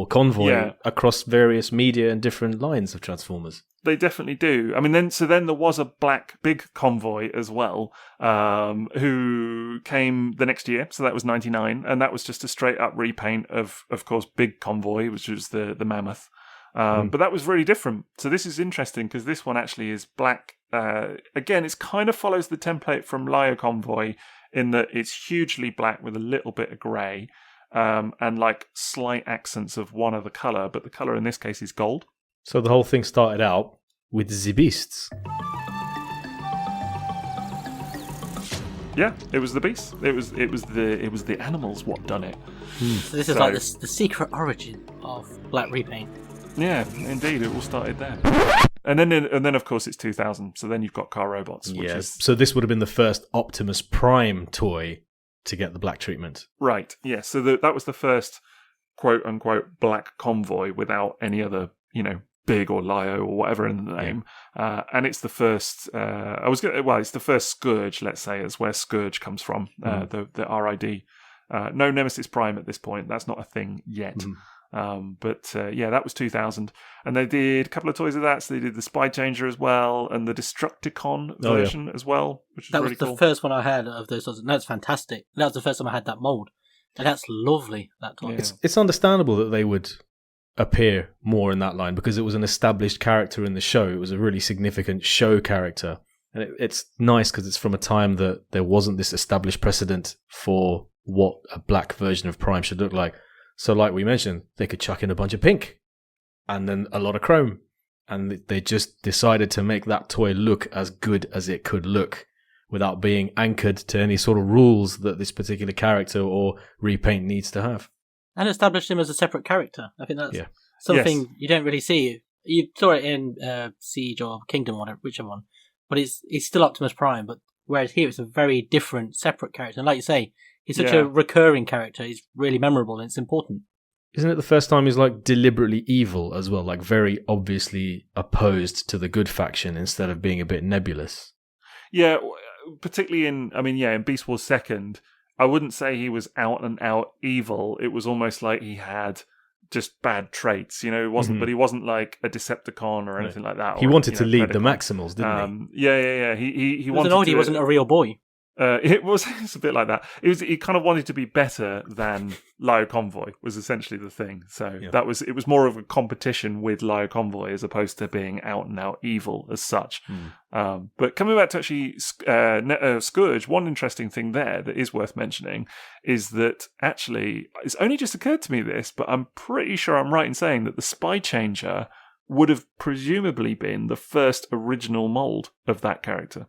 Speaker 2: Convoy across various media and different lines of Transformers.
Speaker 3: They definitely do. I mean, then there was a black big convoy as well, who came the next year. So that was 99, and that was just a straight up repaint of course, Big Convoy, which was the mammoth. But that was really different. So this is interesting because this one actually is black. Again, it kind of follows the template from Lio Convoy in that it's hugely black with a little bit of grey, and like slight accents of one other colour, but the colour in this case is gold.
Speaker 2: So the whole thing started out with the beasts.
Speaker 3: Yeah, it was the beasts. It was the animals what done it.
Speaker 1: So this is like the secret origin of Black Repaint.
Speaker 3: Yeah, indeed, it all started there. And then of course it's 2000. So then you've got Car Robots, which is
Speaker 2: so this would have been the first Optimus Prime toy to get the black treatment.
Speaker 3: Right. Yeah. So that was the first quote unquote black convoy without any other, Big or Lio or whatever in the name. And it's the first, it's the first Scourge, let's say, is where Scourge comes from, the RID. No Nemesis Prime at this point. That's not a thing yet. But that was 2000. And they did a couple of toys of that. So they did the Spy Changer as well and the Destructicon version as well, which was really cool. That was
Speaker 1: the first one I had of those toys. That's fantastic. That was the first time I had that mold. And that's lovely, that toy.
Speaker 2: Yeah. It's understandable that they would appear more in that line because it was an established character in the show. It was a really significant show character. And it's nice because it's from a time that there wasn't this established precedent for what a black version of Prime should look like. So like we mentioned, they could chuck in a bunch of pink and then a lot of chrome. And they just decided to make that toy look as good as it could look without being anchored to any sort of rules that this particular character or repaint needs to have.
Speaker 1: And established him as a separate character. I think that's something you don't really see. You saw it in Siege or Kingdom, or whichever one. But he's still Optimus Prime, but whereas here it's a very different, separate character. And like you say, he's such a recurring character. He's really memorable and it's important.
Speaker 2: Isn't it the first time he's like deliberately evil as well? Like very obviously opposed to the good faction instead of being a bit nebulous.
Speaker 3: Yeah, particularly in Beast Wars 2nd, I wouldn't say he was out and out evil. It was almost like he had just bad traits, It wasn't, but he wasn't like a Decepticon or anything like that.
Speaker 2: He wanted to lead the Maximals, didn't he?
Speaker 3: Yeah. He wanted.
Speaker 1: He wasn't a real boy.
Speaker 3: It's a bit like that. He kind of wanted to be better than Lio Convoy was essentially the thing. So it was more of a competition with Lio Convoy as opposed to being out and out evil as such. But coming back to actually Scourge, one interesting thing there that is worth mentioning is that actually it's only just occurred to me this, but I'm pretty sure I'm right in saying that the Spy Changer would have presumably been the first original mold of that character.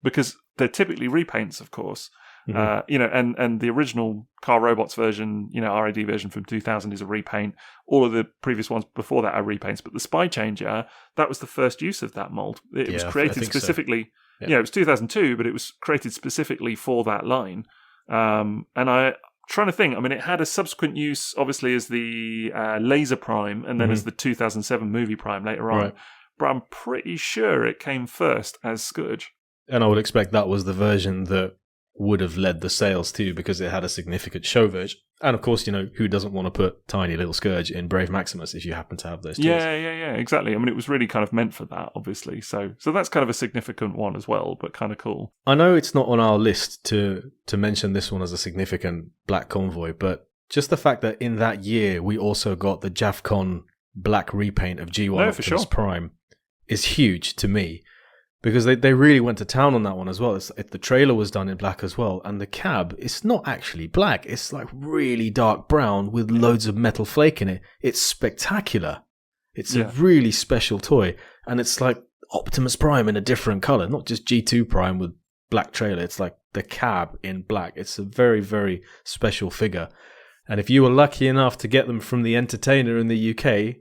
Speaker 3: Because they're typically repaints, of course, and the original Car Robots version, RID version from 2000 is a repaint. All of the previous ones before that are repaints, but the Spy Changer, that was the first use of that mold. It was created specifically. So. Yeah. It was 2002, but it was created specifically for that line. And I'm trying to think. I mean, it had a subsequent use, obviously, as the Laser Prime, and then as the 2007 movie Prime later on. Right. But I'm pretty sure it came first as Scourge.
Speaker 2: And I would expect that was the version that would have led the sales too, because it had a significant show version. And of course, who doesn't want to put tiny little Scourge in Brave Maximus if you happen to have those tools?
Speaker 3: Yeah, exactly. I mean, it was really kind of meant for that, obviously. So that's kind of a significant one as well, but kind of cool.
Speaker 2: I know it's not on our list to mention this one as a significant Black Convoy, but just the fact that in that year we also got the JAFCON Black repaint of G1 Optimus Prime is huge to me. Because they really went to town on that one as well. The trailer was done in black as well. And the cab, it's not actually black. It's like really dark brown with loads of metal flake in it. It's spectacular. It's a really special toy. And it's like Optimus Prime in a different colour. Not just G2 Prime with black trailer. It's like the cab in black. It's a very, very special figure. And if you were lucky enough to get them from the Entertainer in the UK,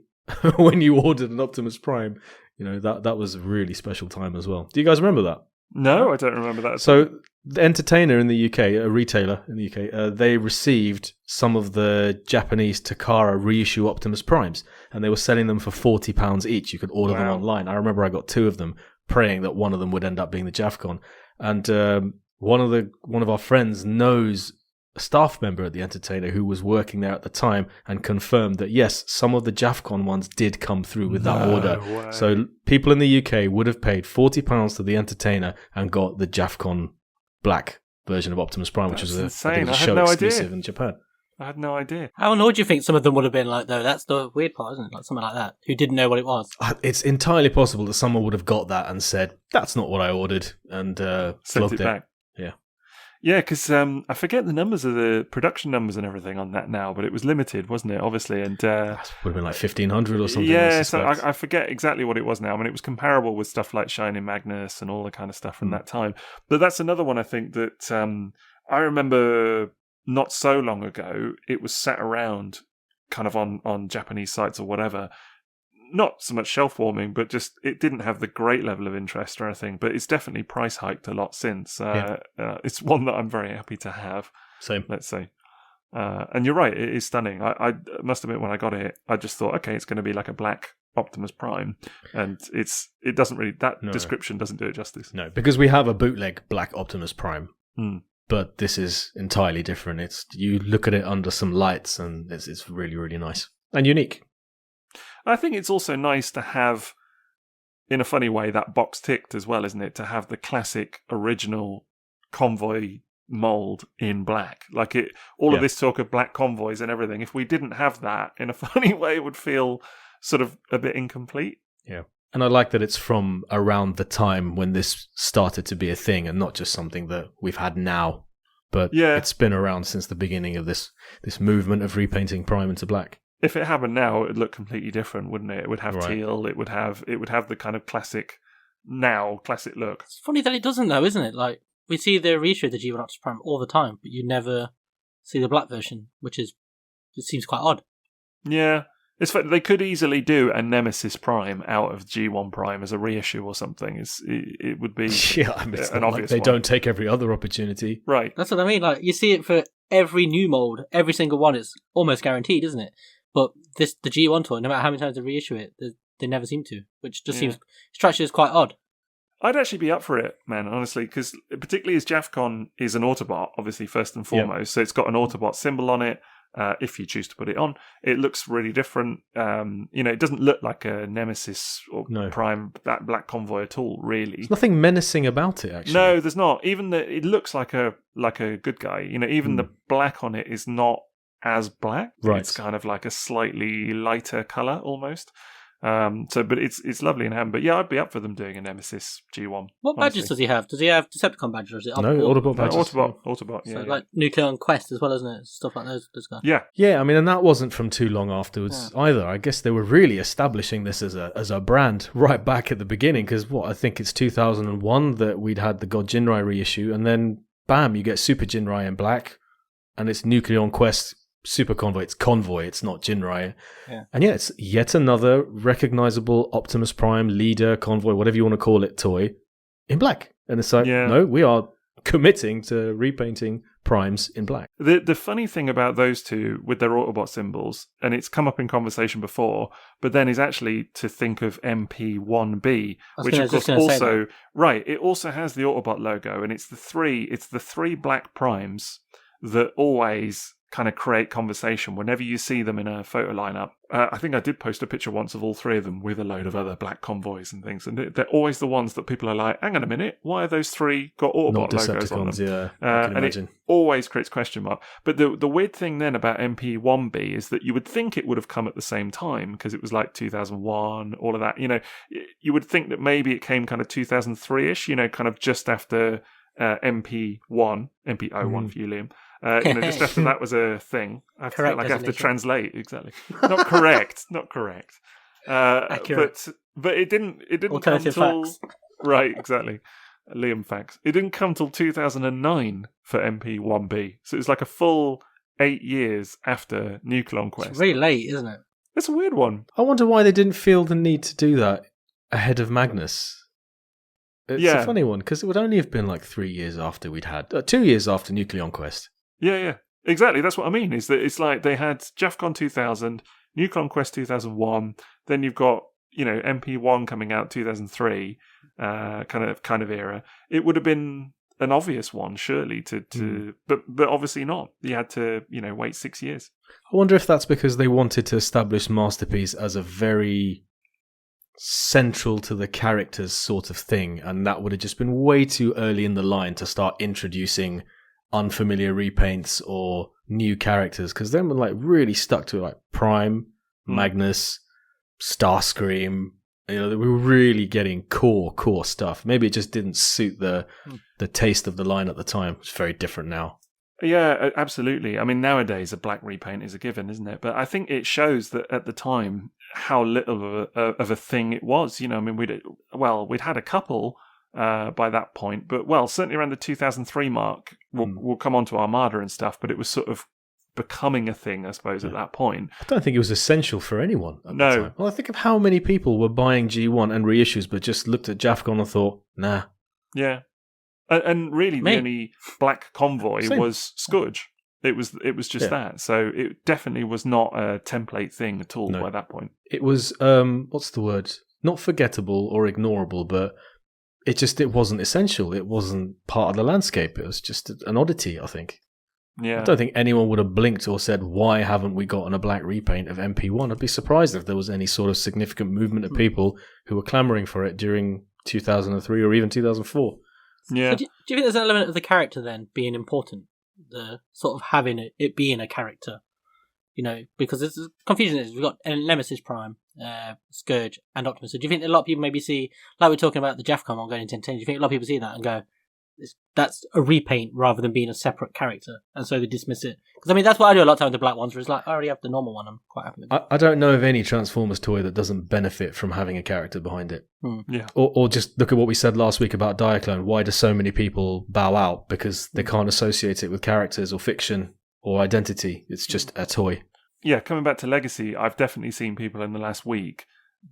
Speaker 2: when you ordered an Optimus Prime... that was a really special time as well. Do you guys remember that?
Speaker 3: No, I don't remember that.
Speaker 2: So the Entertainer in the UK, a retailer in the UK, they received some of the Japanese Takara reissue Optimus Primes, and they were selling them for £40 each. You could order them online. I remember I got 2 of them. praying that one of them would end up being the Jafcon. And one of our friends knows a staff member at the Entertainer who was working there at the time and confirmed that yes, some of the Jafcon ones did come through with that order.
Speaker 3: Way.
Speaker 2: So people in the UK would have paid £40 to the Entertainer and got the Jafcon Black version of Optimus Prime, which was
Speaker 3: insane.
Speaker 2: a show exclusive in Japan.
Speaker 3: I had no idea.
Speaker 1: How annoyed do you think some of them would have been like, though? That's the weird part, isn't it? Like something like that, who didn't know what it was.
Speaker 2: It's entirely possible that someone would have got that and said, that's not what I ordered, and
Speaker 3: sent it back.
Speaker 2: Yeah.
Speaker 3: Yeah, because I forget the numbers of the production numbers and everything on that now, but it was limited, wasn't it? Obviously, and
Speaker 2: would have been like 1,500 or something.
Speaker 3: Yeah, so I forget exactly what it was now. I mean, it was comparable with stuff like Shining Magnus and all the kind of stuff from that time. But that's another one I think that I remember not so long ago. It was sat around, kind of on Japanese sites or whatever. Not so much shelf warming, but just it didn't have the great level of interest or anything. But it's definitely price hiked a lot since. It's one that I'm very happy to have.
Speaker 2: Same.
Speaker 3: Let's say. And you're right, it is stunning. I must admit, when I got it, I just thought, okay, it's going to be like a black Optimus Prime, and it doesn't really, description doesn't do it justice.
Speaker 2: No, because we have a bootleg black Optimus Prime.
Speaker 3: Mm.
Speaker 2: But this is entirely different. It's you look at it under some lights, and it's really, really nice and unique.
Speaker 3: I think it's also nice to have, in a funny way, that box ticked as well, isn't it? To have the classic original Convoy mold in black. Like all of this talk of black convoys and everything, if we didn't have that, in a funny way, it would feel sort of a bit incomplete.
Speaker 2: Yeah. And I like that it's from around the time when this started to be a thing and not just something that we've had now. But it's been around since the beginning of this movement of repainting Prime into black.
Speaker 3: If it happened now, it would look completely different, wouldn't it? It would have teal. It would have the kind of classic look.
Speaker 1: It's funny that it doesn't, though, isn't it? Like, we see the reissue of the G1 Optimus Prime all the time, but you never see the black version, it seems quite odd.
Speaker 3: Yeah. They could easily do a Nemesis Prime out of G1 Prime as a reissue or something. It would be
Speaker 2: an obvious they don't take every other opportunity.
Speaker 3: Right.
Speaker 1: That's what I mean. Like, you see it for every new mold, every single one is almost guaranteed, isn't it? But the G1 toy, no matter how many times they reissue it, they never seem to, which just seems structure is quite odd.
Speaker 3: I'd actually be up for it, man, honestly, because particularly as Jafcon is an Autobot, obviously, first and foremost, so it's got an Autobot symbol on it. If you choose to put it on, it looks really different. It doesn't look like a Nemesis or Prime Black Convoy at all, really.
Speaker 2: There's nothing menacing about it, actually.
Speaker 3: No, there's not. Even it looks like a good guy. Even the black on it is not as black.
Speaker 2: Right.
Speaker 3: It's kind of like a slightly lighter color almost. But it's lovely in hand. But yeah, I'd be up for them doing a Nemesis G1.
Speaker 1: What badges does he have? Does he have Decepticon badges, or is it
Speaker 2: Autobot badges?
Speaker 3: Autobot. Yeah,
Speaker 1: so like Nucleon Quest as well, isn't it? Stuff like those guys.
Speaker 3: Yeah.
Speaker 2: I mean, and that wasn't from too long afterwards either. I guess they were really establishing this as a brand right back at the beginning. Because I think it's 2001 that we'd had the God Jinrai reissue, and then bam, you get Super Jinrai in black, and it's Nucleon Quest. Super Convoy, it's Convoy, it's not Jinrai.
Speaker 1: Yeah.
Speaker 2: And it's yet another recognizable Optimus Prime, leader, convoy, whatever you want to call it, toy in black. And it's like, no, we are committing to repainting Primes in black.
Speaker 3: The funny thing about those two with their Autobot symbols, and it's come up in conversation before, but then is actually to think of MP1B, which of course also, it also has the Autobot logo, and it's the three black Primes that always kind of create conversation whenever you see them in a photo lineup. I think I did post a picture once of all three of them with a load of other black convoys and things, and they're always the ones that people are like, hang on a minute, why are those three got Autobot logos on them?
Speaker 2: I can imagine.
Speaker 3: It always creates question mark. But the weird thing then about MP1B is that you would think it would have come at the same time, because it was like 2001, all of that. You would think that maybe it came kind of 2003-ish, kind of just after MP01 for you, Liam. Just after that was a thing. I have to translate exactly. Not correct.
Speaker 1: Accurate.
Speaker 3: But it didn't
Speaker 1: Alternative
Speaker 3: come till
Speaker 1: facts.
Speaker 3: Right, exactly. Liam facts. It didn't come till 2009 for MP1B. So it was like a full 8 years after Nucleon Quest.
Speaker 1: It's really late, isn't it?
Speaker 3: It's a weird one.
Speaker 2: I wonder why they didn't feel the need to do that ahead of Magnus. It's a funny one, because it would only have been like 3 years after we'd had 2 years after Nucleon Quest.
Speaker 3: Yeah, exactly. That's what I mean. Is that it's like they had Jafcon 2000, Nucleon Quest 2001, then you've got MP1 coming out 2003, kind of era, it would have been an obvious one, surely, but obviously not. You had to, wait 6 years.
Speaker 2: I wonder if that's because they wanted to establish Masterpiece as a very central to the characters sort of thing, and that would have just been way too early in the line to start introducing unfamiliar repaints or new characters, because then we're like really stuck to like Prime, Magnus, Starscream. We were really getting core stuff. Maybe it just didn't suit the taste of the line at the time. It's very different now.
Speaker 3: Yeah, absolutely. I mean, nowadays a black repaint is a given, isn't it? But I think it shows that at the time how little of a thing it was. I mean, we'd had a couple by that point, but certainly around the 2003 mark, we'll come on to Armada and stuff. But it was sort of becoming a thing, I suppose, at that point.
Speaker 2: I don't think it was essential for anyone at the time. Well, I think of how many people were buying G1 and reissues, but just looked at JAFCON and thought, nah.
Speaker 3: Yeah. And really, the only Black Convoy was Scourge. It was just that. So it definitely was not a template thing at all by that point.
Speaker 2: It was, what's the word? Not forgettable or ignorable, but it wasn't essential. It wasn't part of the landscape. It was just an oddity, I think.
Speaker 3: Yeah.
Speaker 2: I don't think anyone would have blinked or said, why haven't we gotten a black repaint of MP1? I'd be surprised if there was any sort of significant movement of people who were clamoring for it during 2003 or even 2004.
Speaker 3: Yeah.
Speaker 1: So do you think there's an element of the character then being important? The sort of having it being a character, because there's confusion. We've got Nemesis Prime, Scourge, and Optimus. So do you think that a lot of people maybe see, like we're talking about the JAFCON one going into 10? Do you think a lot of people see that and go, that's a repaint rather than being a separate character, and so they dismiss it? Because I mean, that's what I do a lot of time with the black ones, where it's like, I already have the normal one, I'm quite happy with it.
Speaker 2: I don't know of any Transformers toy that doesn't benefit from having a character behind it.
Speaker 3: Yeah.
Speaker 2: Or just look at what we said last week about Diaclone. Why do so many people bow out? Because they can't associate it with characters or fiction or identity. It's just a toy.
Speaker 3: Yeah, coming back to Legacy, I've definitely seen people in the last week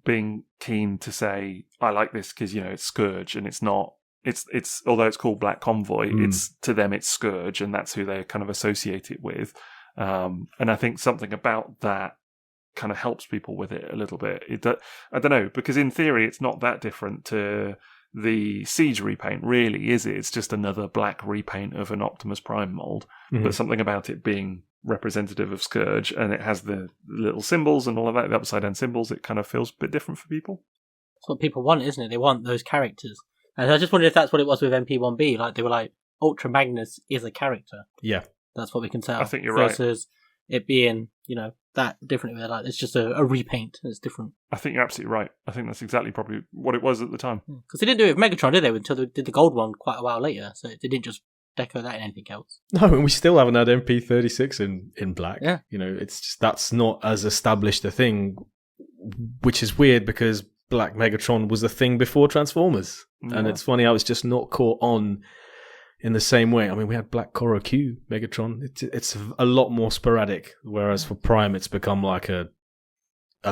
Speaker 3: being keen to say, I like this because, it's Scourge, and it's not. It's although it's called Black Convoy, it's to them it's Scourge, and that's who they kind of associate it with. And I think something about that kind of helps people with it a little bit. I don't know, because in theory it's not that different to the Siege repaint, really, is it? It's just another black repaint of an Optimus Prime mold, but something about it being representative of Scourge, and it has the little symbols and all of that, the upside down symbols. It kind of feels a bit different for people.
Speaker 1: That's what people want, isn't it? They want those characters. And I just wondered if that's what it was with MP1B. Like, they were like, Ultra Magnus is a character.
Speaker 2: Yeah.
Speaker 1: That's what we can tell.
Speaker 3: I think you're right.
Speaker 1: Versus it being, that different. Like, it's just a repaint. It's different.
Speaker 3: I think you're absolutely right. I think that's exactly probably what it was at the time.
Speaker 1: Because they didn't do it with Megatron, did they? Until they did the gold one quite a while later. So they didn't just deco that in anything else.
Speaker 2: No, and we still haven't had MP36 in black.
Speaker 1: Yeah.
Speaker 2: It's just, that's not as established a thing, which is weird because Black Megatron was a thing before Transformers. Yeah. And it's funny how it's just not caught on in the same way. I mean, we had Black Coro Q Megatron. It's a lot more sporadic, whereas for Prime, it's become like a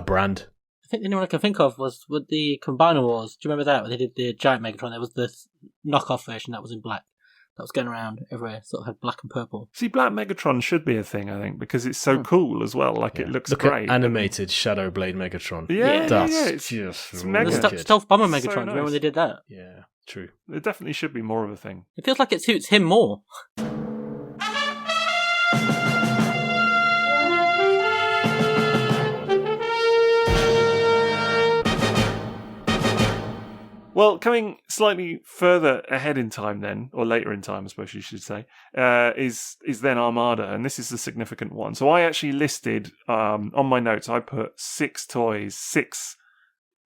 Speaker 2: brand.
Speaker 1: I think the only one I can think of was with the Combiner Wars. Do you remember that? When they did the giant Megatron, there was the knockoff version that was in black. That was going around everywhere, sort of had black and purple.
Speaker 3: See, Black Megatron should be a thing, I think, because it's so cool as well. Like, it looks great.
Speaker 2: At animated Shadow Blade Megatron.
Speaker 3: Yeah,
Speaker 2: that's
Speaker 3: it's mega.
Speaker 1: The Stealth Bomber Megatron,
Speaker 3: So
Speaker 1: do you remember
Speaker 3: nice.
Speaker 1: when they did that?
Speaker 2: Yeah, true.
Speaker 3: It definitely should be more of a thing.
Speaker 1: It feels like it suits him more.
Speaker 3: Well, coming slightly further ahead in time then, or later in time, I suppose you should say, is then Armada, and this is the significant one. So I actually listed, on my notes, I put 6 toys, 6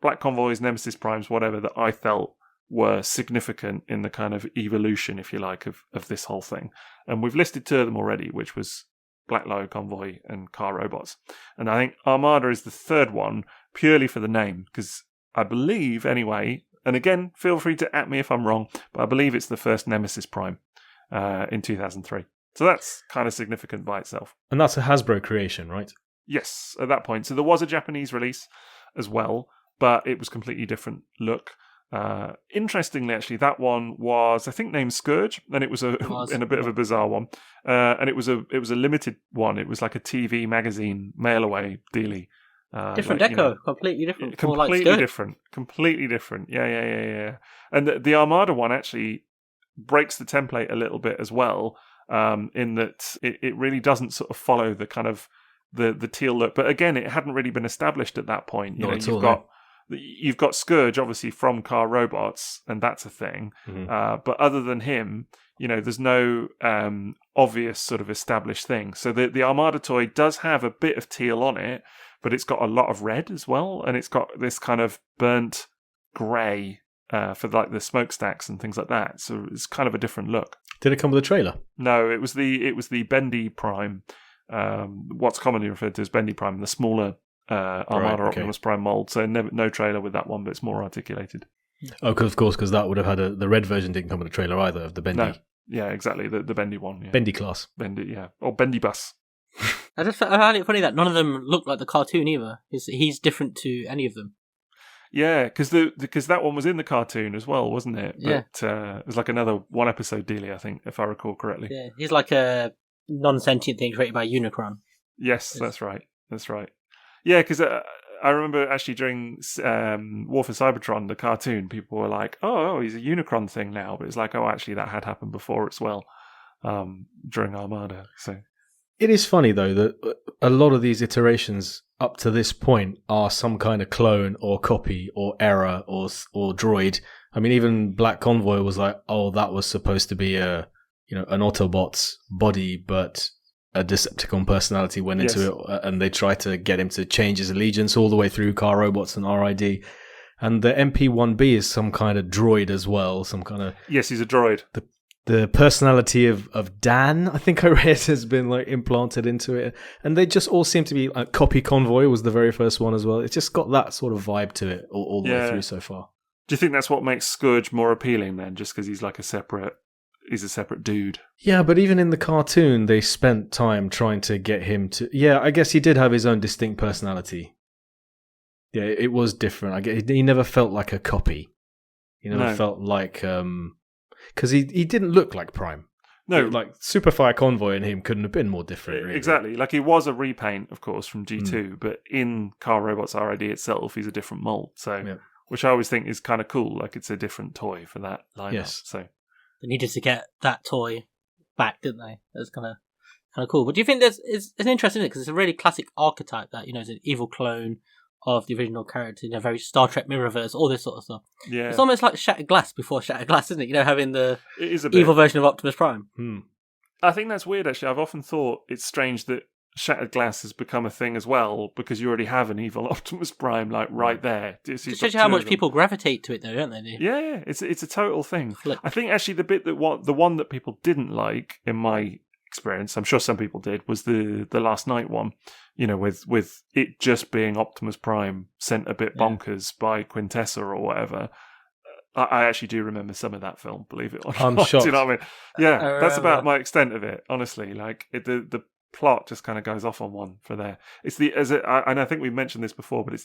Speaker 3: Black Convoys, Nemesis Primes, whatever, that I felt were significant in the kind of evolution, if you like, of this whole thing. And we've listed 2 of them already, which was Black Lion Convoy and Car Robots. And I think Armada is the 3rd one, purely for the name, because I believe, anyway, and again, feel free to at me if I'm wrong, but I believe it's the first Nemesis Prime in 2003. So that's kind of significant by itself.
Speaker 2: And that's a Hasbro creation, right?
Speaker 3: Yes, at that point. So there was a Japanese release as well, but it was completely different look. Interestingly, actually, that one was, I think, named Scourge, and it was in a bit of a bizarre one. And it was a limited one. It was like a TV magazine mail away dealie.
Speaker 1: Different deco, completely different.
Speaker 3: Completely different. Yeah. And the Armada one actually breaks the template a little bit as well, in that it really doesn't sort of follow the kind of the teal look. But again, it hadn't really been established at that point. You've got Scourge, obviously, from Car Robots, and that's a thing. Mm-hmm. But other than him, there's no obvious sort of established thing. So the Armada toy does have a bit of teal on it, but it's got a lot of red as well, and it's got this kind of burnt grey for like the smokestacks and things like that. So it's kind of a different look.
Speaker 2: Did it come with a trailer?
Speaker 3: No, it was the Bendy Prime, what's commonly referred to as Bendy Prime, the smaller Armada Optimus Prime mold. So no trailer with that one, but it's more articulated.
Speaker 2: Oh, because that would have had the red version didn't come with a trailer either of the Bendy.
Speaker 3: No. Yeah, exactly, the Bendy one. Yeah.
Speaker 2: Bendy class.
Speaker 3: Bendy, yeah, or Bendy bus.
Speaker 1: I found it funny that none of them look like the cartoon either. He's different to any of them.
Speaker 3: Yeah, because that one was in the cartoon as well, wasn't it?
Speaker 1: Yeah.
Speaker 3: But it was like another one episode dealie, I think, if I recall correctly.
Speaker 1: Yeah, he's like a non-sentient thing created by Unicron.
Speaker 3: Yes, that's right. Yeah, because I remember actually during War for Cybertron, the cartoon, people were like, oh, he's a Unicron thing now. But it's like, oh, actually, that had happened before as well, during Armada. So
Speaker 2: it is funny, though, that a lot of these iterations up to this point are some kind of clone or copy or error or droid. I mean, even Black Convoy was like, oh, that was supposed to be an Autobot's body, but a Decepticon personality went into it, and they tried to get him to change his allegiance all the way through Car Robots and RID. And the MP1B is some kind of droid as well, some kind of...
Speaker 3: Yes, he's a droid.
Speaker 2: The personality of Dan, I think I read, has been like implanted into it. And they just all seem to be... Copy Convoy was the very first one as well. It's just got that sort of vibe to it all the way through so far.
Speaker 3: Do you think that's what makes Scourge more appealing then, just because he's like a separate dude?
Speaker 2: Yeah, but even in the cartoon, they spent time trying to get him to... Yeah, I guess he did have his own distinct personality. Yeah, it was different. I guess he never felt like a copy. He never felt like... Because he didn't look like Prime.
Speaker 3: No.
Speaker 2: Like, Superfire Convoy and him couldn't have been more different, really.
Speaker 3: Exactly. Like, he was a repaint, of course, from G2, but in Car Robots RID itself, he's a different mold. So, which I always think is kind of cool. Like, it's a different toy for that lineup. Yes. So
Speaker 1: they needed to get that toy back, didn't they? That's kind of cool. But do you think it's interesting, because it's a really classic archetype that, it's an evil clone of the original character, very Star Trek Mirrorverse, all this sort of stuff. Yeah. It's almost like Shattered Glass before Shattered Glass, isn't it? Having the evil version of Optimus Prime.
Speaker 3: I think that's weird, actually. I've often thought it's strange that Shattered Glass has become a thing as well, because you already have an evil Optimus Prime, like, right there.
Speaker 1: It shows you how much people gravitate to it, though, don't they?
Speaker 3: Yeah, it's a total thing. I think, actually, the bit the one that people didn't like, in my experience, I'm sure some people did, was the Last Night one, with it just being Optimus Prime sent a bit bonkers by Quintessa or whatever. I actually do remember some of that film, believe it or not.
Speaker 2: I'm shocked.
Speaker 3: Do you know what I mean? Yeah, that's about my extent of it, honestly. Like, the plot just kind of goes off on one for there. And I think we mentioned this before, but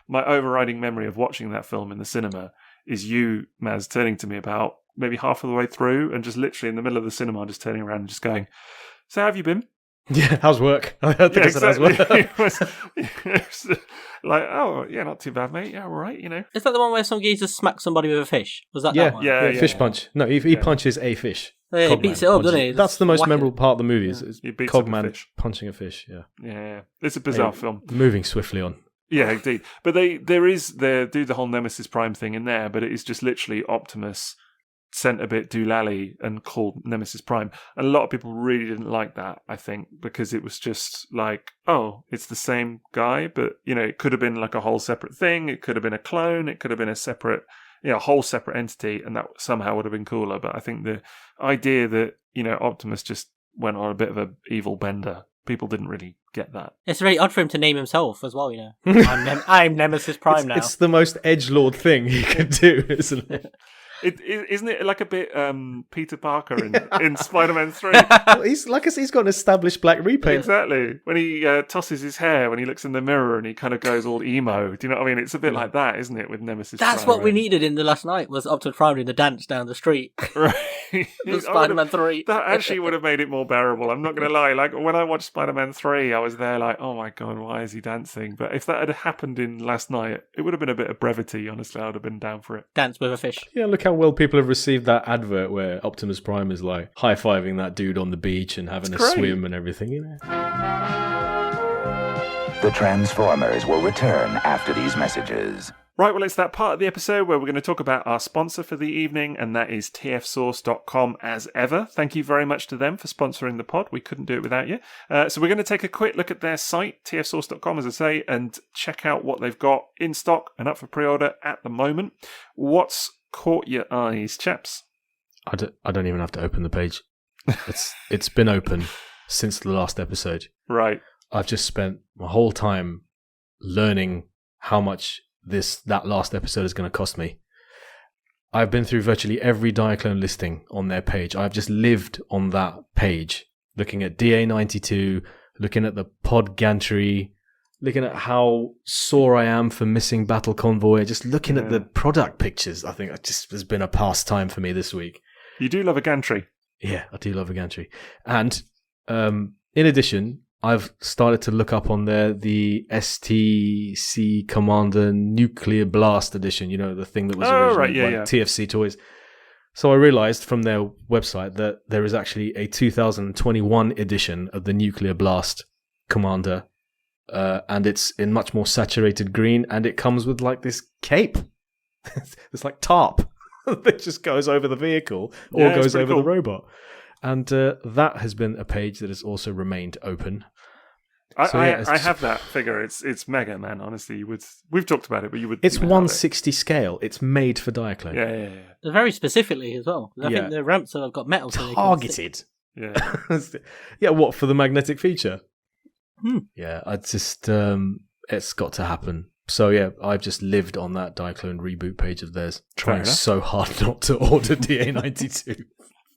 Speaker 3: my overriding memory of watching that film in the cinema is you, Maz, turning to me about maybe half of the way through and just literally in the middle of the cinema just turning around and just going, so how have you been?
Speaker 2: Yeah, how's work? I think I said how's work.
Speaker 3: it was like, oh, yeah, not too bad, mate. Yeah, all right,
Speaker 1: Is that the one where some geezer smacks somebody with a fish? Was that that one?
Speaker 3: Yeah,
Speaker 2: fish punch. No, he punches a fish.
Speaker 1: Yeah, he beats it up, doesn't he?
Speaker 2: That's the most memorable part of the movie. Is Cogman
Speaker 3: punching
Speaker 2: a fish. Yeah.
Speaker 3: Yeah. It's a bizarre film.
Speaker 2: Moving swiftly on.
Speaker 3: Yeah, indeed. But they do the whole Nemesis Prime thing in there, but it is just literally Optimus sent a bit doolally and called Nemesis Prime. And a lot of people really didn't like that, I think, because it was just like, oh, it's the same guy, but, it could have been like a whole separate thing. It could have been a clone. It could have been a separate, a whole separate entity, and that somehow would have been cooler. But I think the idea that, Optimus just went on a bit of an evil bender, people didn't really get that.
Speaker 1: It's very odd for him to name himself as well, I'm Nemesis Prime now.
Speaker 2: It's the most edgelord thing he could do, isn't it?
Speaker 3: Isn't it like a bit Peter Parker in Spider-Man 3?
Speaker 2: Well, he's like I said, he's got an established black repaint.
Speaker 3: Exactly. When he tosses his hair, when he looks in the mirror and he kind of goes all emo. Do you know what I mean? It's a bit like that, isn't it, with Nemesis?
Speaker 1: That's
Speaker 3: Prime,
Speaker 1: what we needed in the last night, was Optimus Prime doing the dance down the street.
Speaker 3: Right.
Speaker 1: The Spider-Man 3.
Speaker 3: That actually would have made it more bearable. I'm not going to lie. Like, when I watched Spider-Man 3, I was there like, oh my God, why is he dancing? But if that had happened in last night, it would have been a bit of brevity, honestly. I would have been down for it.
Speaker 1: Dance with a fish.
Speaker 2: Yeah, look how well people have received that advert where Optimus Prime is like high-fiving that dude on the beach and having a swim and everything, you know.
Speaker 4: The Transformers will return after these messages.
Speaker 3: Right, well, it's that part of the episode where we're going to talk about our sponsor for the evening, and that is tfsource.com as ever. Thank you very much to them for sponsoring the pod. We couldn't do it without you. So we're going to take a quick look at their site, tfsource.com, as I say, and check out what they've got in stock and up for pre-order at the moment. What's caught your eyes, chaps?
Speaker 2: I don't even have to open the page. It's been open since the last episode.
Speaker 3: Right.
Speaker 2: I've just spent my whole time learning how much that last episode is going to cost me. I've been through virtually every Diaclone listing on their page. I've just lived on that page, looking at DA92, looking at the pod gantry, looking at how sore I am for missing Battle Convoy, just looking at the product pictures. I think it just has been a pastime for me this week.
Speaker 3: You do love a gantry.
Speaker 2: Yeah, I do love a gantry. And in addition, I've started to look up on there the STC Commander Nuclear Blast Edition, you know, the thing that was originally TFC Toys. So I realized from their website that there is actually a 2021 edition of the Nuclear Blast Commander, and it's in much more saturated green, and it comes with like this cape. It's like tarp that just goes over the vehicle or goes over the robot. And that has been a page that has also remained open.
Speaker 3: I have that figure. It's mega, man. Honestly, we've talked about it, but you would.
Speaker 2: It's 160 scale. It's made for Diaclone.
Speaker 3: Yeah.
Speaker 1: Very specifically as well. I think the ramps have got metal.
Speaker 2: Targeted.
Speaker 3: Yeah.
Speaker 2: Yeah. What, for the magnetic feature? Yeah. I just it's got to happen. So yeah, I've just lived on that Diaclone reboot page of theirs, trying so hard not to order DA92.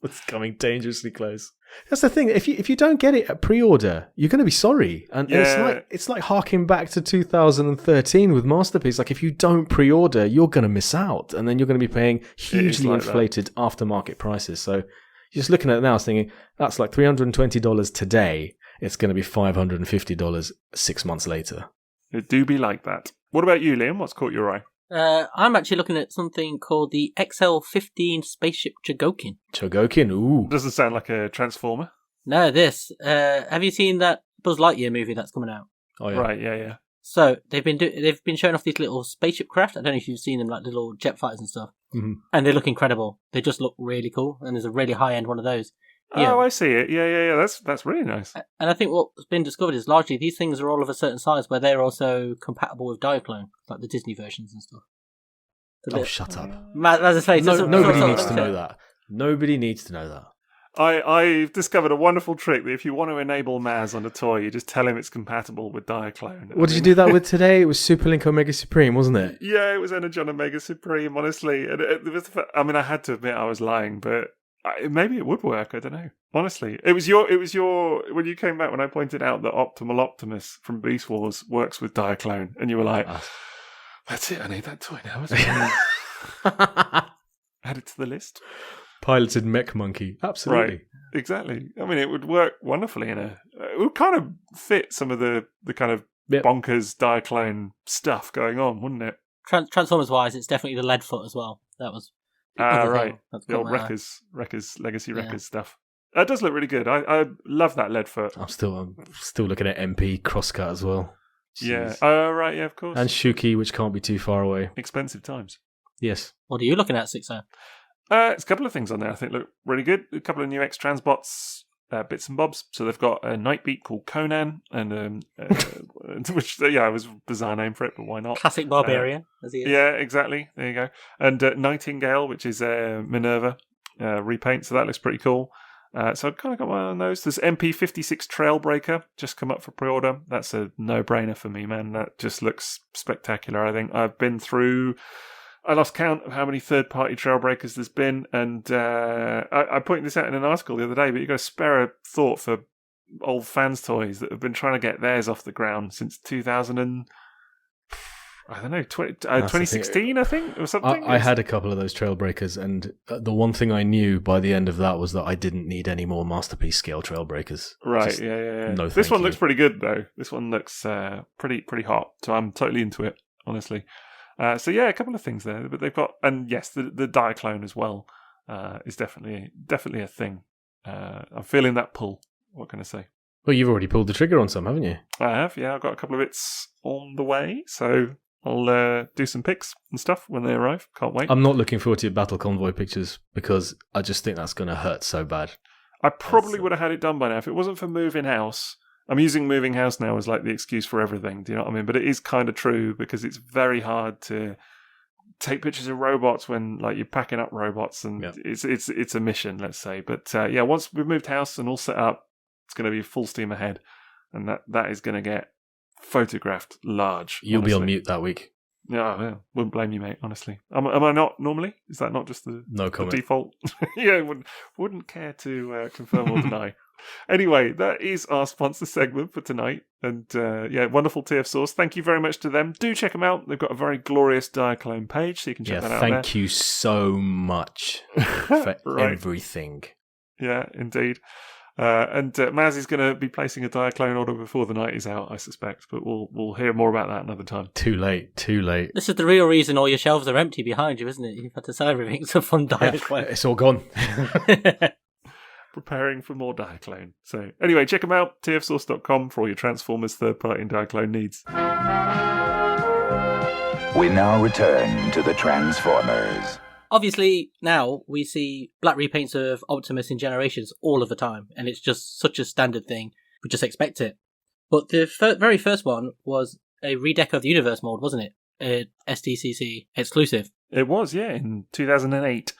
Speaker 2: It's coming dangerously close. That's the thing. If you don't get it at pre-order, you're going to be sorry. And it's like harking back to 2013 with Masterpiece. Like, if you don't pre-order, you're going to miss out, and then you're going to be paying hugely inflated aftermarket prices. So you're just looking at it now, thinking that's like $320 today. It's going to be $550 6 months later.
Speaker 3: It do be like that. What about you, Liam? What's caught your eye?
Speaker 1: I'm actually looking at something called the XL-15 Spaceship Chogokin.
Speaker 2: Chogokin, ooh.
Speaker 3: Doesn't sound like a Transformer.
Speaker 1: No, this. Have you seen that Buzz Lightyear movie that's coming out?
Speaker 2: Oh, yeah.
Speaker 3: Right, yeah.
Speaker 1: So they've been showing off these little spaceship craft. I don't know if you've seen them, like the little jet fighters and stuff.
Speaker 2: Mm-hmm.
Speaker 1: And they look incredible. They just look really cool. And there's a really high-end one of those.
Speaker 3: Oh, I see it. Yeah. That's really nice.
Speaker 1: And I think what's been discovered is largely these things are all of a certain size where they're also compatible with Diaclone, like the Disney versions and stuff.
Speaker 2: Shut up.
Speaker 1: As I say,
Speaker 2: nobody needs to know that. Nobody needs to know that.
Speaker 3: I've discovered a wonderful trick that if you want to enable M.A.S. on a toy, you just tell him it's compatible with Diaclone.
Speaker 2: What did you do that with today? It was Superlink Omega Supreme, wasn't it?
Speaker 3: Yeah, it was Energon Omega Supreme, honestly. And I had to admit I was lying, but maybe it would work. I don't know. Honestly, it was your when you came back when I pointed out that Optimal Optimus from Beast Wars works with Diaclone, and you were like, "That's it. I need that toy now." Add it to the list.
Speaker 2: Piloted mech monkey, absolutely.
Speaker 3: Right, exactly. I mean, it would work wonderfully it would kind of fit some of the kind of bonkers Diaclone stuff going on, wouldn't it?
Speaker 1: Transformers wise, it's definitely the lead foot as well. That was.
Speaker 3: Right. The old Wreckers, Legacy Wreckers stuff. That does look really good. I love that lead foot.
Speaker 2: I'm still looking at MP crosscut as well.
Speaker 3: Jeez. Yeah. Right. Yeah, of course.
Speaker 2: And Shuki, which can't be too far away.
Speaker 3: Expensive times.
Speaker 2: Yes.
Speaker 1: What are you looking at, Sixo?
Speaker 3: It's a couple of things on there I think look really good. A couple of new X-Transbots, bits and bobs. So they've got a Nightbeat called Conan, and which was a bizarre name for it, but why not?
Speaker 1: Classic Barbarian, as he is.
Speaker 3: Yeah, exactly. There you go. And Nightingale, which is Minerva repaint. So that looks pretty cool. So I've kind of got one of those. There's MP56 Trailbreaker just come up for pre-order. That's a no-brainer for me, man. That just looks spectacular. I think I've been through I lost count of how many third-party Trailbreakers there's been, and I pointed this out in an article the other day, but you've got to spare a thought for old fans' toys that have been trying to get theirs off the ground since 2016, I think, or something.
Speaker 2: I had a couple of those Trailbreakers, and the one thing I knew by the end of that was that I didn't need any more Masterpiece scale Trailbreakers.
Speaker 3: Right,
Speaker 2: Just,
Speaker 3: yeah.
Speaker 2: No,
Speaker 3: this one looks pretty good, though. This one looks pretty hot, so I'm totally into it, honestly. So yeah, a couple of things there, but they've got, and yes, the Diaclone as well is definitely a thing. I'm feeling that pull. What can I say?
Speaker 2: Well, you've already pulled the trigger on some, haven't you?
Speaker 3: I have, yeah. I've got a couple of bits on the way, so I'll do some pics and stuff when they arrive. Can't wait.
Speaker 2: I'm not looking forward to your Battle Convoy pictures because I just think that's going to hurt so bad.
Speaker 3: I probably would have had it done by now if it wasn't for moving house. I'm using moving house now as like the excuse for everything. Do you know what I mean? But it is kind of true because it's very hard to take pictures of robots when like you're packing up robots, and it's a mission, let's say. But yeah, once we've moved house and all set up, it's going to be full steam ahead, and that is going to get photographed large.
Speaker 2: You'll
Speaker 3: honestly.
Speaker 2: be on mute that week.
Speaker 3: Yeah, wouldn't blame you, mate. Honestly, am I not normally? Is that not just the default? Yeah, wouldn't care to confirm or deny. Anyway, that is our sponsor segment for tonight, and yeah, wonderful TF Source. Thank you very much to them. Do check them out. They've got a very glorious Diaclone page, so you can check that out.
Speaker 2: Thank you so much for everything.
Speaker 3: Yeah, indeed. And Maz is going to be placing a Diaclone order before the night is out, I suspect, but we'll hear more about that another time.
Speaker 2: Too late.
Speaker 1: This is the real reason all your shelves are empty behind you, isn't it? You've had to sell everything to fund Diaclone.
Speaker 2: It's all gone.
Speaker 3: Preparing for more Diaclone. So anyway, check them out, tfsource.com, for all your Transformers third-party and Diaclone needs.
Speaker 4: We now return to the Transformers.
Speaker 1: Obviously, now we see black repaints of Optimus in Generations all of the time, and it's just such a standard thing. We just expect it. But the very first one was a redeco of the Universe mold, wasn't it? SDCC exclusive.
Speaker 3: It was, yeah, in 2008.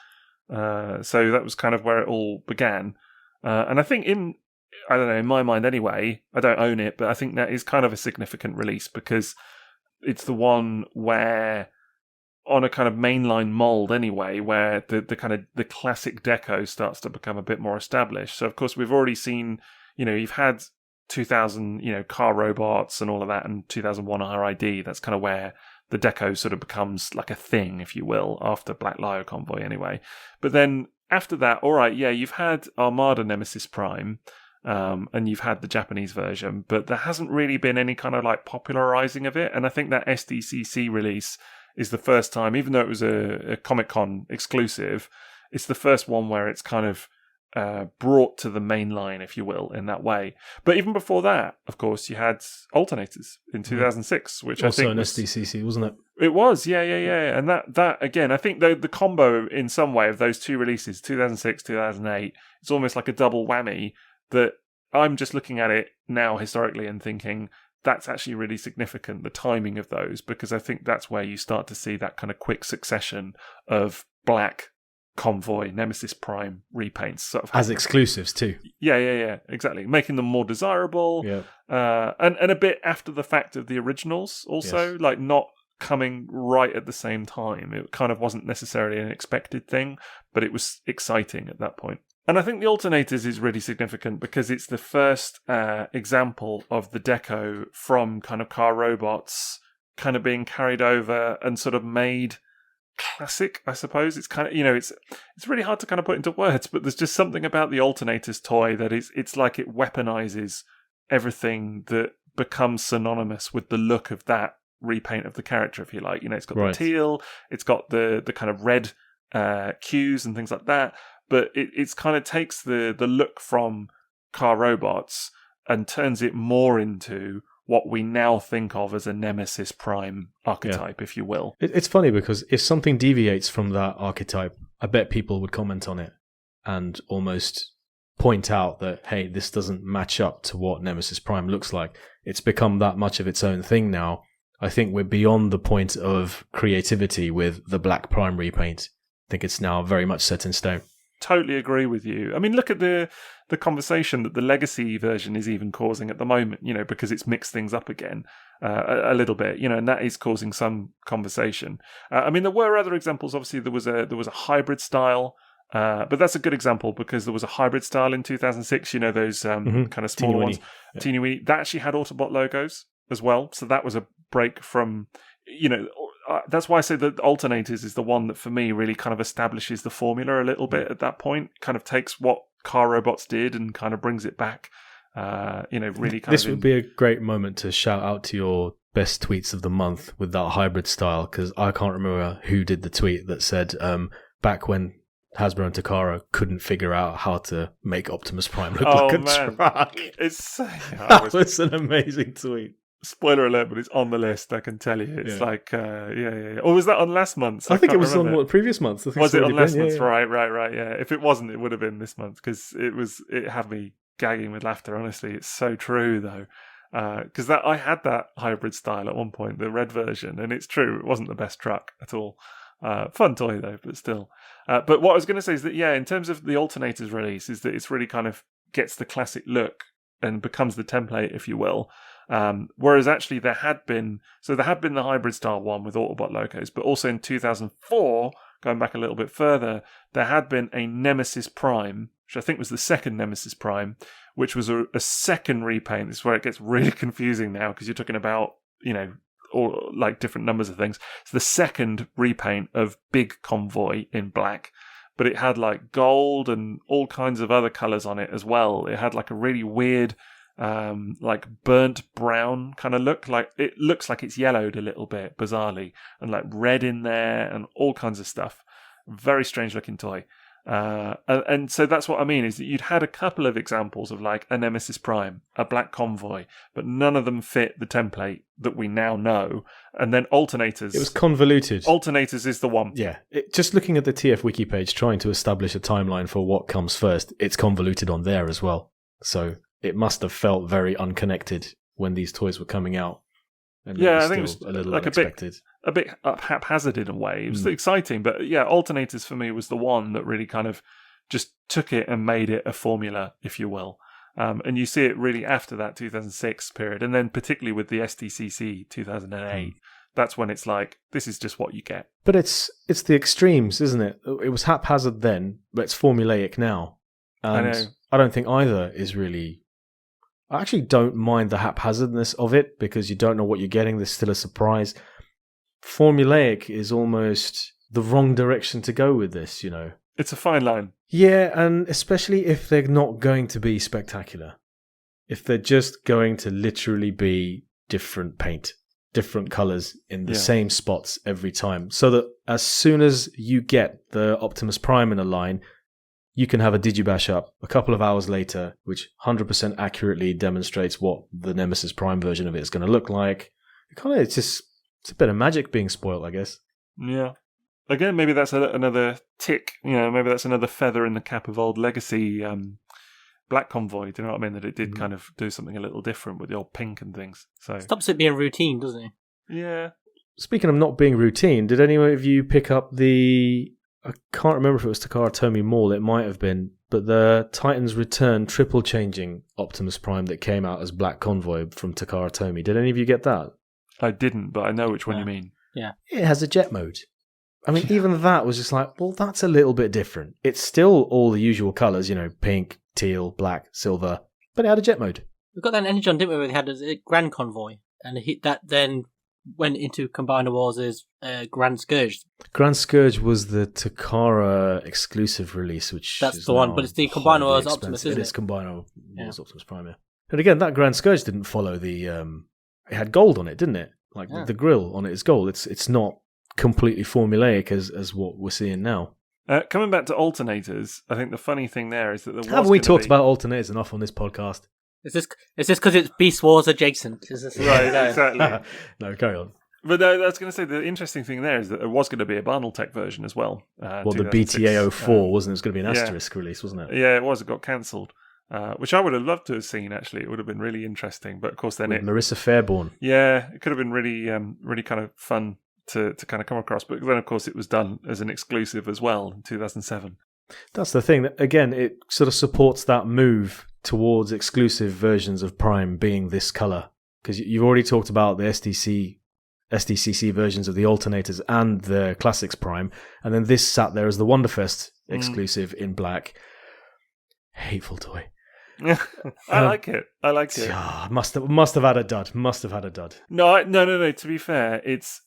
Speaker 3: So that was kind of where it all began. And I think in my mind anyway, I don't own it, but I think that is kind of a significant release because it's the one where, on a kind of mainline mold anyway, where the kind of the classic deco starts to become a bit more established. So of course we've already seen, you've had 2000, car robots and all of that, and 2001 RID. That's kind of where the deco sort of becomes like a thing, if you will, after Black Convoy anyway. But then after that, all right, yeah, you've had Armada Nemesis Prime, and you've had the Japanese version, but there hasn't really been any kind of like popularizing of it. And I think that SDCC release is the first time, even though it was a Comic-Con exclusive, it's the first one where it's kind of brought to the main line, if you will, in that way. But even before that, of course, you had Alternators in 2006, which
Speaker 2: also
Speaker 3: I think
Speaker 2: was an SDCC, wasn't it?
Speaker 3: It was, yeah. And that again, I think the combo in some way of those two releases, 2006, 2008, it's almost like a double whammy that I'm just looking at it now historically and thinking that's actually really significant, the timing of those, because I think that's where you start to see that kind of quick succession of Black Convoy, Nemesis Prime repaints sort of
Speaker 2: as exclusives too.
Speaker 3: Yeah, exactly, making them more desirable.
Speaker 2: Yeah,
Speaker 3: and a bit after the fact of the originals, also, like not coming right at the same time. It kind of wasn't necessarily an expected thing, but it was exciting at that point. And I think the Alternators is really significant because it's the first example of the deco from kind of car robots kind of being carried over and sort of made classic, I suppose. It's kind of, it's really hard to kind of put into words, but there's just something about the Alternators toy that it's like it weaponizes everything that becomes synonymous with the look of that repaint of the character, if you like. It's got the teal, it's got the kind of red cues and things like that, but it's kind of takes the look from car robots and turns it more into what we now think of as a Nemesis Prime archetype, if you will.
Speaker 2: It's funny because if something deviates from that archetype, I bet people would comment on it and almost point out that, hey, this doesn't match up to what Nemesis Prime looks like. It's become that much of its own thing now. I think we're beyond the point of creativity with the Black Prime repaint. I think it's now very much set in stone.
Speaker 3: Totally agree with you. I mean, look at the the conversation that the Legacy version is even causing at the moment, because it's mixed things up again a little bit, and that is causing some conversation. There were other examples. Obviously, there was a hybrid style, but that's a good example because there was a hybrid style in 2006. Those kind of smaller ones, teeny weeny. That actually had Autobot logos as well, so that was a break from, that's why I say that Alternators is the one that for me really kind of establishes the formula a little bit at that point. Kind of takes what Car Robots did and kind of brings it back. Really kind
Speaker 2: this would be a great moment to shout out to your best tweets of the month with that hybrid style, because I can't remember who did the tweet that said back when Hasbro and Takara couldn't figure out how to make Optimus Prime look like a truck. That was an amazing tweet.
Speaker 3: Spoiler alert, but it's on the list, I can tell you. It's yeah. Or was that on last month's?
Speaker 2: I think it was on previous months.
Speaker 3: Was it on last month's? Yeah. Right, yeah. If it wasn't, it would have been this month, because it had me gagging with laughter, honestly. It's so true, though. Because I had that hybrid style at one point, the red version, and it's true, it wasn't the best truck at all. Fun toy, though, but still. But what I was going to say is that, in terms of the Alternators release, is that it's really kind of gets the classic look and becomes the template, if you will. Whereas actually there had been the hybrid style one with Autobot logos, but also in 2004, going back a little bit further, there had been a Nemesis Prime, which I think was the second Nemesis Prime, which was a second repaint. This is where it gets really confusing now, because you're talking about, or like different numbers of things. It's the second repaint of Big Convoy in black, but it had like gold and all kinds of other colours on it as well. It had like a really weird like burnt brown kind of look. Like it looks like it's yellowed a little bit, bizarrely, and like red in there and all kinds of stuff. Very strange looking toy. And so that's what I mean, is that you'd had a couple of examples of like a Nemesis Prime, a Black Convoy, but none of them fit the template that we now know. And then Alternators.
Speaker 2: It was convoluted.
Speaker 3: Alternators is the one.
Speaker 2: Yeah. Just looking at the TF wiki page, trying to establish a timeline for what comes first, it's convoluted on there as well. So it must have felt very unconnected when these toys were coming out. And
Speaker 3: I think it was
Speaker 2: a little
Speaker 3: like
Speaker 2: unexpected.
Speaker 3: A bit haphazard in a way. It was exciting, but Alternators for me was the one that really kind of just took it and made it a formula, if you will. And you see it really after that 2006 period, and then particularly with the STCC 2008. That's when it's like, this is just what you get.
Speaker 2: But it's the extremes, isn't it? It was haphazard then, but it's formulaic now. And
Speaker 3: I know.
Speaker 2: I don't think either is really... I actually don't mind the haphazardness of it, because you don't know what you're getting. There's still a surprise. Formulaic is almost the wrong direction to go with this,
Speaker 3: It's a fine line.
Speaker 2: Yeah, and especially if they're not going to be spectacular. If they're just going to literally be different paint, different colours in the same spots every time. So that as soon as you get the Optimus Prime in a line, you can have a Digibash up a couple of hours later, which 100% accurately demonstrates what the Nemesis Prime version of it is going to look like. It's a bit of magic being spoiled, I guess.
Speaker 3: Yeah. Again, maybe that's another tick. Maybe that's another feather in the cap of old Legacy Black Convoy. Do you know what I mean? That it did kind of do something a little different with the old pink and things. So
Speaker 1: stops it being routine, doesn't it?
Speaker 3: Yeah.
Speaker 2: Speaking of not being routine, did any of you pick up I can't remember if it was Takara Tomy Mall, it might have been, but the Titans Return triple changing Optimus Prime that came out as Black Convoy from Takara Tomy. Did any of you get that?
Speaker 3: I didn't, but I know which one you mean.
Speaker 1: Yeah.
Speaker 2: It has a jet mode. I mean, even that was just like, well, that's a little bit different. It's still all the usual colours, pink, teal, black, silver, but it had a jet mode.
Speaker 1: We got that in Energon, didn't we, where they had a Grand Convoy, and that then went into Combiner Wars' Grand Scourge.
Speaker 2: Grand Scourge was the Takara exclusive release, which
Speaker 1: that's
Speaker 2: is
Speaker 1: the one, but it's the Combiner Wars Optimus, isn't it?
Speaker 2: It is Combiner Wars Optimus Prime, yeah. And again, that Grand Scourge didn't follow the... it had gold on it, didn't it? Like the grill on it is gold. It's not completely formulaic as what we're seeing now.
Speaker 3: Coming back to Alternators, I think the funny thing there is that there was...
Speaker 2: Haven't we talked about Alternators enough on this podcast?
Speaker 1: Is this because it's Beast Wars adjacent?
Speaker 3: Right, exactly.
Speaker 2: No, carry on.
Speaker 3: But I was going to say, the interesting thing there is that there was going to be a Barneltech version as well.
Speaker 2: Well, the BTA 04, wasn't it? It was going to be an asterisk release, wasn't it?
Speaker 3: Yeah, it was. It got cancelled. Which I would have loved to have seen, actually. It would have been really interesting. But of course then
Speaker 2: Marissa Fairborn.
Speaker 3: Yeah, it could have been really really kind of fun to kind of come across. But then, of course, it was done as an exclusive as well in 2007.
Speaker 2: That's the thing. Again, it sort of supports that move towards exclusive versions of Prime being this color. Because you've already talked about the SDCC versions of the alternators and the Classics Prime. And then this sat there as the Wonderfest exclusive in black. Hateful toy.
Speaker 3: I like it.
Speaker 2: Must have had a dud.
Speaker 3: No. To be fair, it's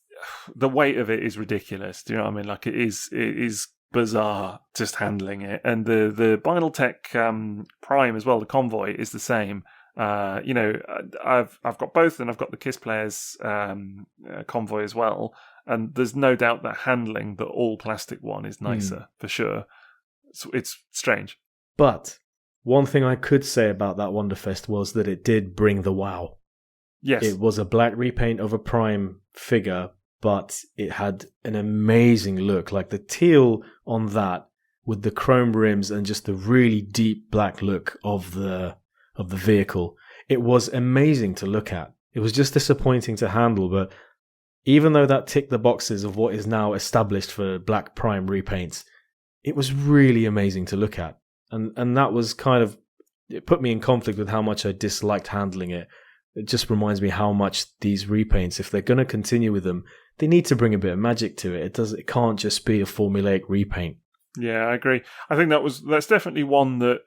Speaker 3: the weight of it is ridiculous. Do you know what I mean? Like it is bizarre just handling it. And the Binaltech Prime as well. The Convoy is the same. I've got both, and I've got the Kiss Players Convoy as well. And there's no doubt that handling the all plastic one is nicer for sure. It's strange,
Speaker 2: but. One thing I could say about that Wonderfest was that it did bring the wow.
Speaker 3: Yes.
Speaker 2: It was a black repaint of a Prime figure, but it had an amazing look. Like the teal on that with the chrome rims and just the really deep black look of the vehicle. It was amazing to look at. It was just disappointing to handle, but even though that ticked the boxes of what is now established for black Prime repaints, it was really amazing to look at. And that was kind of, it put me in conflict with how much I disliked handling it. It just reminds me how much these repaints, if they're going to continue with them, they need to bring a bit of magic to it. It can't just be a formulaic repaint.
Speaker 3: Yeah, I agree. I think that's definitely one that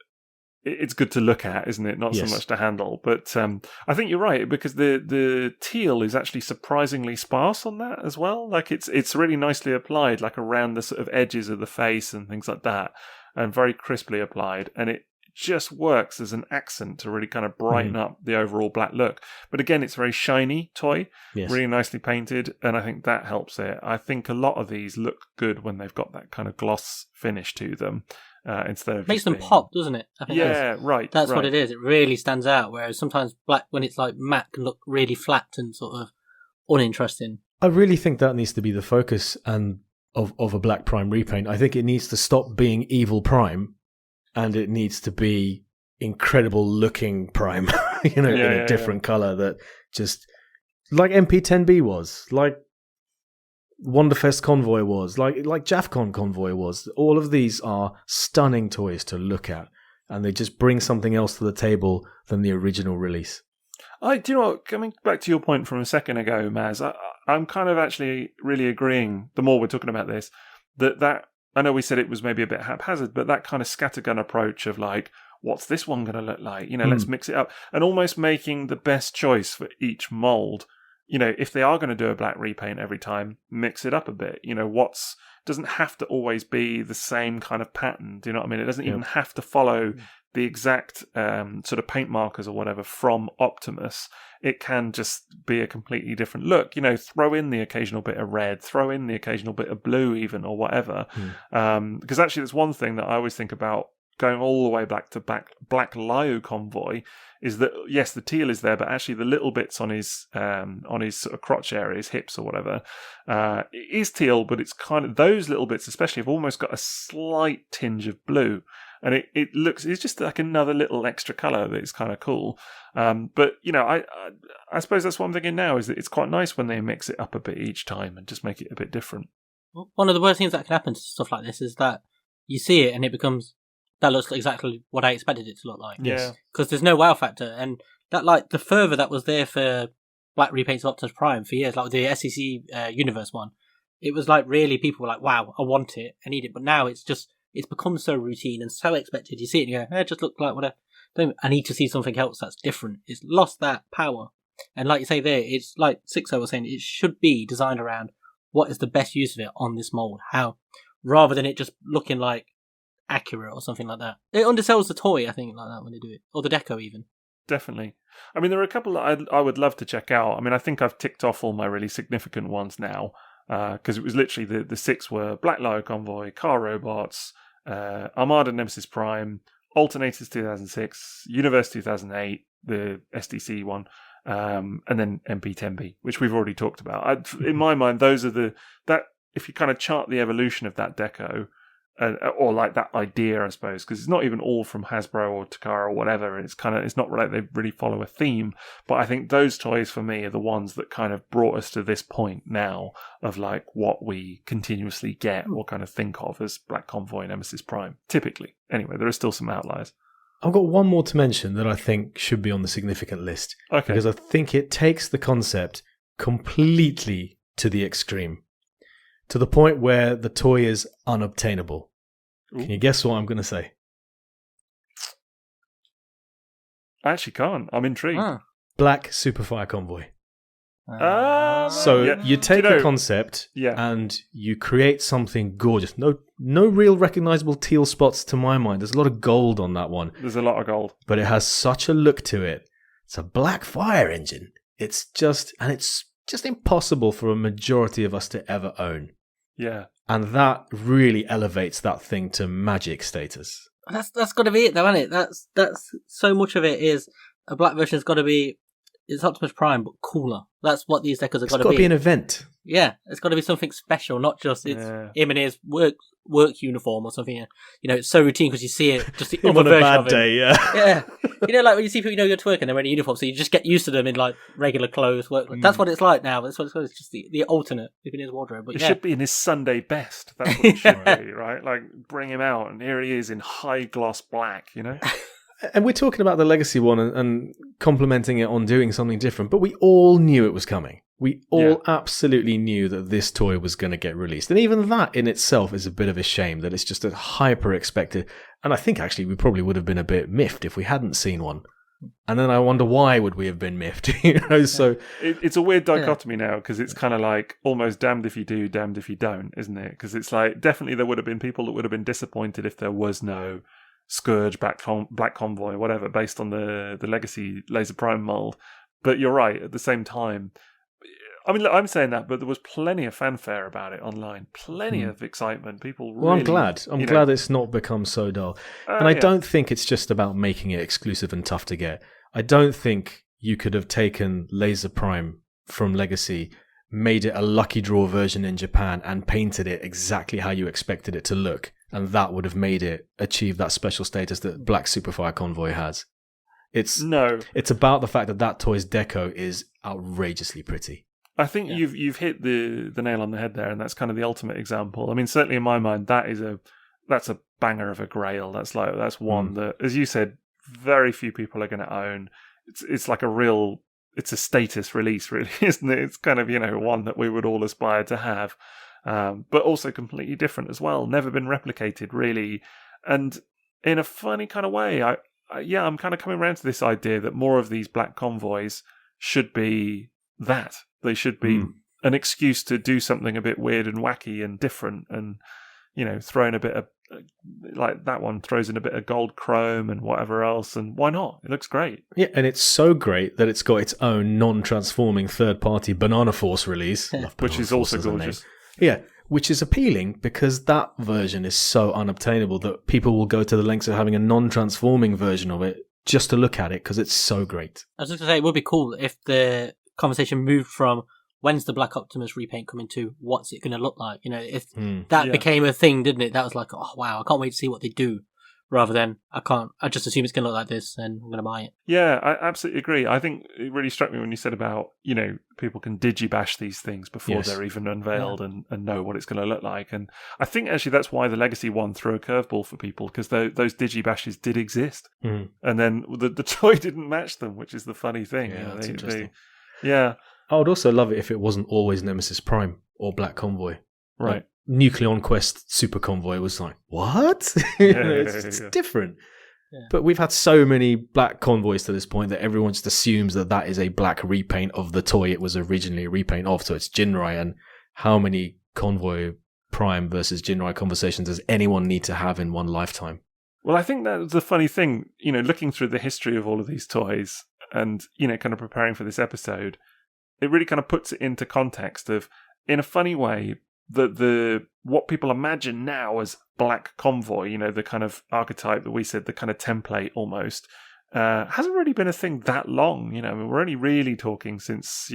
Speaker 3: it's good to look at, isn't it? Not so much to handle. But I think you're right, because the teal is actually surprisingly sparse on that as well. Like it's really nicely applied, like around the sort of edges of the face and things like that. And very crisply applied, and it just works as an accent to really kind of brighten up the overall black look. But again, it's a very shiny toy, really nicely painted, and I think that helps it. I think a lot of these look good when they've got that kind of gloss finish to them, instead of
Speaker 1: makes them pop, doesn't it? I think that's what it is. It really stands out. Whereas sometimes black, when it's like matte, can look really flat and sort of uninteresting.
Speaker 2: I really think that needs to be the focus and of a black Prime repaint. I think it needs to stop being evil Prime, and it needs to be incredible looking Prime, in a different color that just like MP10B was, like Wonderfest Convoy was, like JAFCON Convoy was. All of these are stunning toys to look at, and they just bring something else to the table than the original release.
Speaker 3: Do you know what? Coming back to your point from a second ago, Maz, I'm kind of actually really agreeing, the more we're talking about this, that I know we said it was maybe a bit haphazard, but that kind of scattergun approach of like, what's this one going to look like? Let's mix it up. And almost making the best choice for each mold. If they are going to do a black repaint every time, mix it up a bit. Doesn't have to always be the same kind of pattern. Do you know what I mean? It doesn't even have to follow the exact sort of paint markers or whatever from Optimus. It can just be a completely different look. Throw in the occasional bit of red, throw in the occasional bit of blue even, or whatever. Because actually there's one thing that I always think about going all the way back to Black Liu Convoy, is that, yes, the teal is there, but actually the little bits on his sort of crotch area, his hips or whatever, it is teal, but it's kind of, those little bits especially have almost got a slight tinge of blue. And it's just like another little extra colour that is kind of cool. But, I suppose that's what I'm thinking now, is that it's quite nice when they mix it up a bit each time and just make it a bit different.
Speaker 1: One of the worst things that can happen to stuff like this is that you see it and it becomes, that looks exactly what I expected it to look like.
Speaker 3: Yeah.
Speaker 1: Because there's no wow factor. And that, like, the fervour that was there for black repaints of Optimus Prime for years, like the SEC Universe one, it was like really people were like, wow, I want it, I need it. But now it's become so routine and so expected. You see it and you go, it just looks like whatever. I need to see something else that's different. It's lost that power. And like you say there, it's like Sixo was saying, it should be designed around what is the best use of it on this mold. How, rather than it just looking like accurate or something like that. It undersells the toy, I think, like that when they do it. Or the deco even.
Speaker 3: Definitely. I mean, there are a couple that I would love to check out. I mean, I think I've ticked off all my really significant ones now. Because it was literally the six were Black Lion Convoy, Car Robots, Armada Nemesis Prime, Alternators 2006, Universe 2008, the SDC one, and then MP10B, which we've already talked about. In my mind, those are that if you kind of chart the evolution of that deco, or like that idea, I suppose, because it's not even all from Hasbro or Takara or whatever. It's not like they really follow a theme. But I think those toys for me are the ones that kind of brought us to this point now of like what we continuously get or kind of think of as Black Convoy and Nemesis Prime. Typically, anyway, there are still some outliers.
Speaker 2: I've got one more to mention that I think should be on the significant list.
Speaker 3: Okay.
Speaker 2: Because I think it takes the concept completely to the extreme. To the point where the toy is unobtainable.
Speaker 3: Ooh.
Speaker 2: Can you guess what I'm going to say?
Speaker 3: I actually can't. I'm intrigued.
Speaker 2: Black Superfire Convoy.
Speaker 3: So
Speaker 2: you take a concept and you create something gorgeous. No real recognizable teal spots to my mind. There's a lot of gold on that one.
Speaker 3: There's a lot of gold.
Speaker 2: But it has such a look to it. It's a black fire engine. It's just impossible for a majority of us to ever own.
Speaker 3: Yeah.
Speaker 2: And that really elevates that thing to magic status.
Speaker 1: That's got to be it, though, isn't it? That's so much of it is a black version's got to be. It's Optimus Prime, but cooler. That's what these deckers have got to be.
Speaker 2: It's got to be an event.
Speaker 1: Yeah, it's got to be something special, not just him and his work uniform or something. It's so routine because you see it just the other version of him.
Speaker 2: Day,
Speaker 1: yeah. Like when you see people, go to work and they're wearing a uniform, so you just get used to them in like regular clothes. That's what it's like now. That's what it's called. It's just the alternate in his wardrobe. But
Speaker 3: it should be in his Sunday best. That's what it should be, right? Like bring him out, and here he is in high gloss black.
Speaker 2: And we're talking about the Legacy one and complimenting it on doing something different, but we all knew it was coming. We all absolutely knew that this toy was going to get released. And even that in itself is a bit of a shame that it's just a hyper expected. And I think actually we probably would have been a bit miffed if we hadn't seen one. And then I wonder why would we have been miffed? So
Speaker 3: it's a weird dichotomy now because it's kind of like almost damned if you do, damned if you don't, isn't it? Because it's like definitely there would have been people that would have been disappointed if there was no Scourge, Black Convoy, whatever, based on the Legacy Laser Prime mold. But you're right, at the same time, I mean, look, I'm saying that, but there was plenty of fanfare about it online. Plenty of excitement. People really...
Speaker 2: Well, I'm glad. I'm glad it's not become so dull. And I don't think it's just about making it exclusive and tough to get. I don't think you could have taken Laser Prime from Legacy, made it a lucky draw version in Japan, and painted it exactly how you expected it to look. And that would have made it achieve that special status that Black Superfire Convoy has. It's about the fact that toy's deco is outrageously pretty.
Speaker 3: I think you've hit the nail on the head there, and that's kind of the ultimate example. I mean, certainly in my mind, that's a banger of a grail. That's one that, as you said, very few people are going to own. It's like it's a status release, really, isn't it? It's kind of one that we would all aspire to have. But also completely different as well. Never been replicated, really. And in a funny kind of way, I'm kind of coming around to this idea that more of these Black Convoys should be that. They should be an excuse to do something a bit weird and wacky and different and, throw in a bit of, like that one throws in a bit of gold chrome and whatever else. And why not? It looks great.
Speaker 2: Yeah, and it's so great that it's got its own non-transforming third-party Banana Force release.
Speaker 3: Which is also gorgeous.
Speaker 2: Yeah, which is appealing because that version is so unobtainable that people will go to the lengths of having a non-transforming version of it just to look at it because it's so great.
Speaker 1: I was just going to say, it would be cool if the conversation moved from when's the Black Optimus repaint coming to what's it going to look like? If that became a thing, didn't it? That was like, oh wow, I can't wait to see what they do. Rather than, I just assume it's going to look like this and I'm going to buy it.
Speaker 3: Yeah, I absolutely agree. I think it really struck me when you said about, people can digibash these things before they're even unveiled and know what it's going to look like. And I think actually that's why the Legacy one threw a curveball for people, because those digibashes did exist. And then the toy didn't match them, which is the funny thing.
Speaker 2: Yeah, that's interesting.
Speaker 3: Yeah.
Speaker 2: I would also love it if it wasn't always Nemesis Prime or Black Convoy.
Speaker 3: Right.
Speaker 2: Like, Nucleon Quest Super Convoy was like, what? It's different. Yeah. But we've had so many Black Convoys to this point that everyone just assumes that is a black repaint of the toy it was originally a repaint of, so it's Jinrai. And how many Convoy Prime versus Jinrai conversations does anyone need to have in one lifetime?
Speaker 3: Well, I think that's the funny thing, looking through the history of all of these toys and, kind of preparing for this episode, it really kind of puts it into context of, in a funny way, the what people imagine now as Black Convoy, the kind of archetype that we said, the kind of template almost, hasn't really been a thing that long. We're only really talking since,